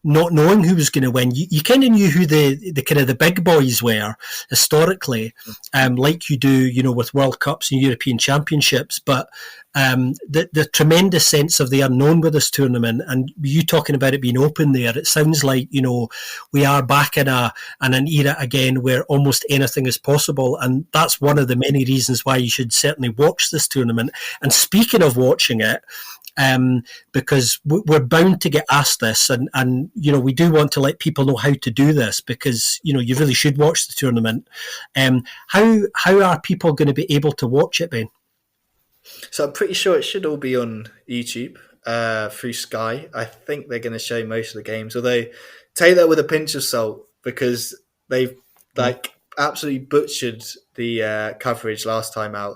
not knowing who was going to win. You kind of knew who the kind of the big boys were historically, like you do, with World Cups and European Championships. But the tremendous sense of the unknown with this tournament, and you talking about it being open there, it sounds like we are back in an era again where almost anything is possible, and that's one of the many reasons why you should certainly watch this tournament. And speaking of watching it, because we're bound to get asked this, and we do want to let people know how to do this, because you really should watch the tournament. How are people going to be able to watch it, Ben? So I'm pretty sure it should all be on YouTube through Sky. I think they're going to show most of the games, although take that with a pinch of salt, because they've absolutely butchered the coverage last time out,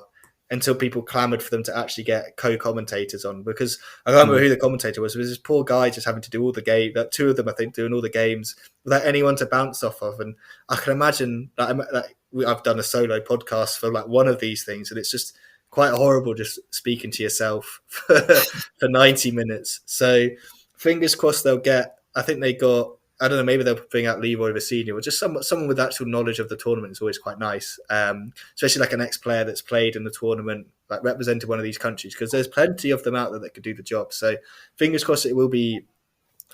until people clamoured for them to actually get co-commentators on. Because I can't remember who the commentator was. It was this poor guy just having to do all the game. That two of them, I think, doing all the games without anyone to bounce off of. And I can imagine that I've done a solo podcast for one of these things, and it's just quite horrible just speaking to yourself for 90 minutes. So fingers crossed they'll get. I think they got. I don't know, maybe they'll bring out Leroy Vassini, or just someone with actual knowledge of the tournament is always quite nice, especially like an ex-player that's played in the tournament, like represented one of these countries, because there's plenty of them out there that could do the job. So fingers crossed it will be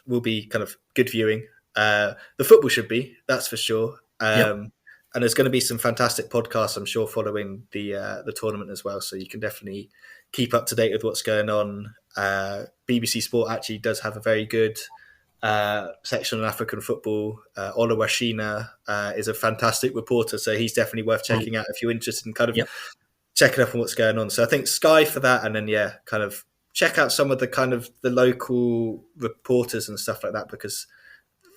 kind of good viewing. The football should be, that's for sure. And there's going to be some fantastic podcasts, I'm sure, following the tournament as well. So you can definitely keep up to date with what's going on. BBC Sport actually does have a very good section on African football. Ola Washina is a fantastic reporter, so he's definitely worth checking out if you're interested in kind of checking up on what's going on. So I think Sky for that, and then kind of check out some of the kind of the local reporters and stuff like that, because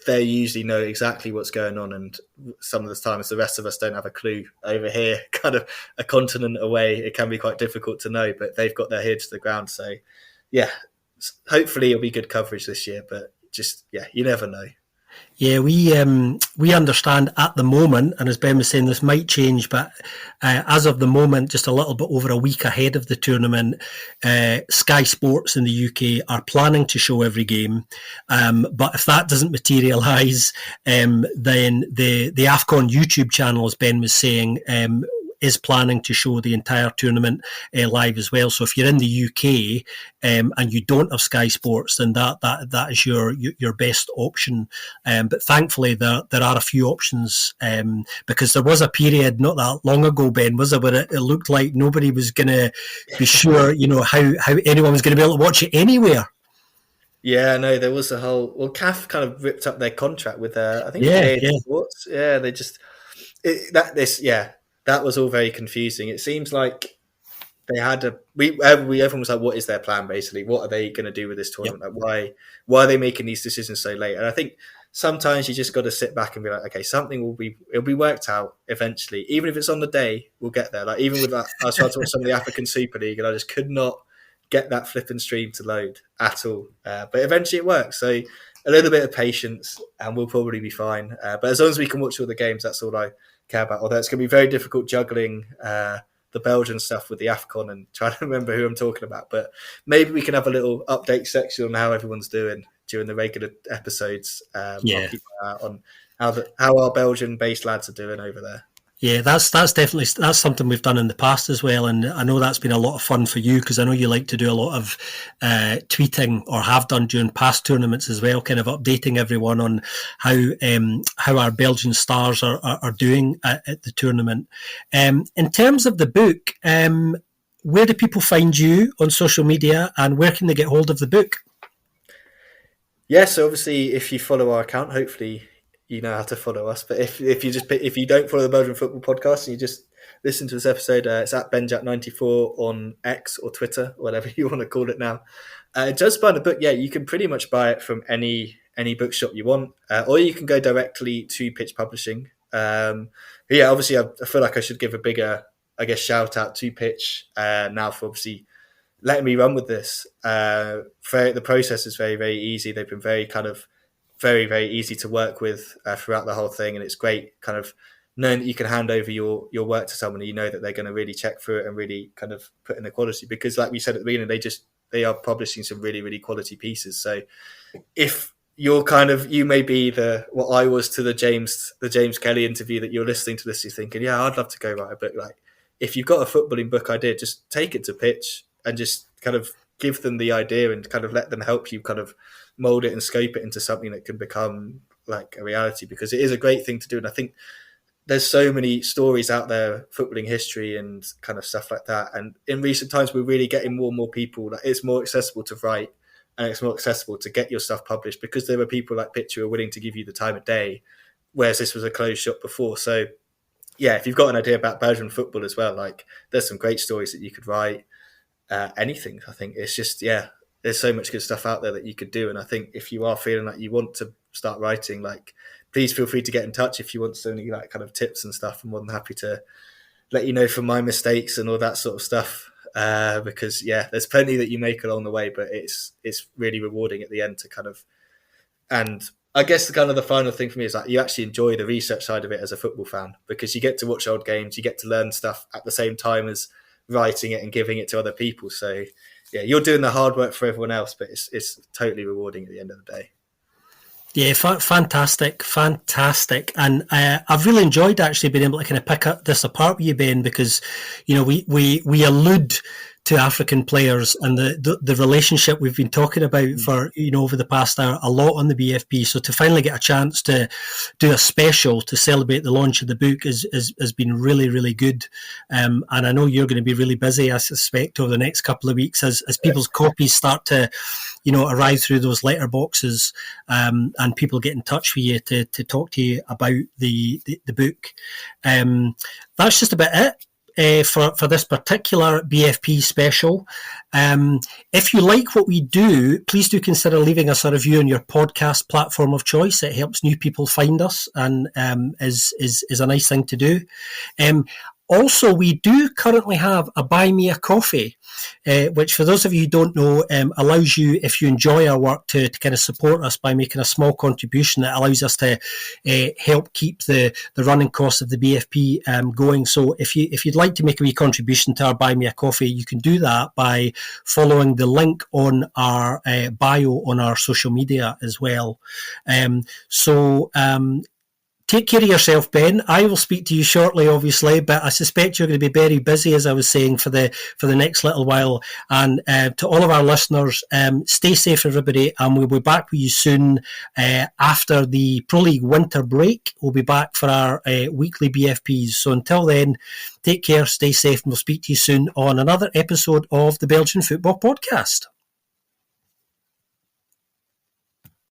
they usually know exactly what's going on, and some of the times the rest of us don't have a clue over here, kind of a continent away. It can be quite difficult to know, but they've got their ear to the ground. So hopefully it'll be good coverage this year, but just you never know. Yeah, we understand at the moment, and as Ben was saying, this might change, but as of the moment, just a little bit over a week ahead of the tournament, Sky Sports in the UK are planning to show every game. But if that doesn't materialise, then the AFCON YouTube channel, as Ben was saying, is planning to show the entire tournament live as well. So if you're in the UK and you don't have Sky Sports, then that is your best option. But thankfully, there are a few options, because there was a period not that long ago, Ben, was there, where it looked like nobody was going to be sure, how anyone was going to be able to watch it anywhere. Yeah, no, there was a whole. Well, CAF kind of ripped up their contract with I think Sports. Yeah, they just that was all very confusing. It seems like they had everyone was like, what is their plan basically? What are they going to do with this tournament? Yep. Like, why are they making these decisions so late? And I think sometimes you just got to sit back and be like, okay, it'll be worked out eventually. Even if it's on the day, we'll get there. Like even with that, I was trying to watch some of the African Super League and I just could not get that flipping stream to load at all. But eventually it works. So a little bit of patience and we'll probably be fine. But as long as we can watch all the games, that's all I care about. Although it's going to be very difficult juggling the Belgian stuff with the AFCON and trying to remember who I'm talking about. But maybe we can have a little update section on how everyone's doing during the regular episodes. I'll keep an eye out on how our Belgian-based lads are doing over there. Yeah, that's definitely something we've done in the past as well, and I know that's been a lot of fun for you because I know you like to do a lot of tweeting, or have done during past tournaments as well, kind of updating everyone on how our Belgian stars are doing at the tournament. In terms of the book, where do people find you on social media, and where can they get hold of the book? Yeah, so obviously, if you follow our account, hopefully you know how to follow us. But if you don't follow the Belgian Football Podcast and you just listen to this episode, it's at Benjack94 on X or Twitter, whatever you want to call it now. Just buy the book. Yeah, you can pretty much buy it from any bookshop you want, or you can go directly to Pitch Publishing. Yeah, obviously, I feel like I should give a bigger, shout out to Pitch now for obviously letting me run with this. The process is very, very easy. They've been very very, very easy to work with throughout the whole thing. And it's great kind of knowing that you can hand over your work to someone and you know that they're going to really check through it and really kind of put in the quality. Because like we said at the beginning, they are publishing some really, really quality pieces. So if you may be what I was to the James Kelly interview, that you're listening to this, you're thinking, yeah, I'd love to go write a book. Like if you've got a footballing book idea, just take it to Pitch and just kind of give them the idea and kind of let them help you kind of mold it and scope it into something that can become like a reality, because it is a great thing to do. And I think there's so many stories out there, footballing history and kind of stuff like that. And in recent times, we're really getting more and more people. Like it's more accessible to write and it's more accessible to get your stuff published because there are people like Pitch who are willing to give you the time of day, whereas this was a closed shop before. So yeah, if you've got an idea about Belgian football as well, like there's some great stories that you could write. Anything. I think it's just, there's so much good stuff out there that you could do. And I think if you are feeling like you want to start writing, like please feel free to get in touch if you want so many like kind of tips and stuff. I'm more than happy to let you know from my mistakes and all that sort of stuff. Because there's plenty that you make along the way, but it's really rewarding at the end to kind of, and I guess the final thing for me is like you actually enjoy the research side of it as a football fan, because you get to watch old games, you get to learn stuff at the same time as writing it and giving it to other people. So yeah, you're doing the hard work for everyone else, but it's totally rewarding at the end of the day. Yeah, fantastic. And I've really enjoyed actually being able to kind of pick up this apart with you, Ben, because, we allude to African players and the relationship we've been talking about for, over the past hour a lot on the BFP. So to finally get a chance to do a special to celebrate the launch of the book has been really, really good. And I know you're going to be really busy, I suspect, over the next couple of weeks as people's copies start to, arrive through those letterboxes, and people get in touch with you to talk to you about the book. That's just about it. For this particular BFP special. If you like what we do, please do consider leaving us a review on your podcast platform of choice. It helps new people find us and is a nice thing to do. Also, we do currently have a Buy Me a Coffee, which for those of you who don't know, allows you, if you enjoy our work, to kind of support us by making a small contribution that allows us to help keep the running costs of the BFP going. So if you'd like to make a wee contribution to our Buy Me a Coffee, you can do that by following the link on our bio on our social media as well. Take care of yourself, Ben. I will speak to you shortly, obviously, but I suspect you're going to be very busy, as I was saying, for the next little while. And to all of our listeners, stay safe, everybody, and we'll be back with you soon after the Pro League winter break. We'll be back for our weekly BFPs. So until then, take care, stay safe, and we'll speak to you soon on another episode of the Belgian Football Podcast.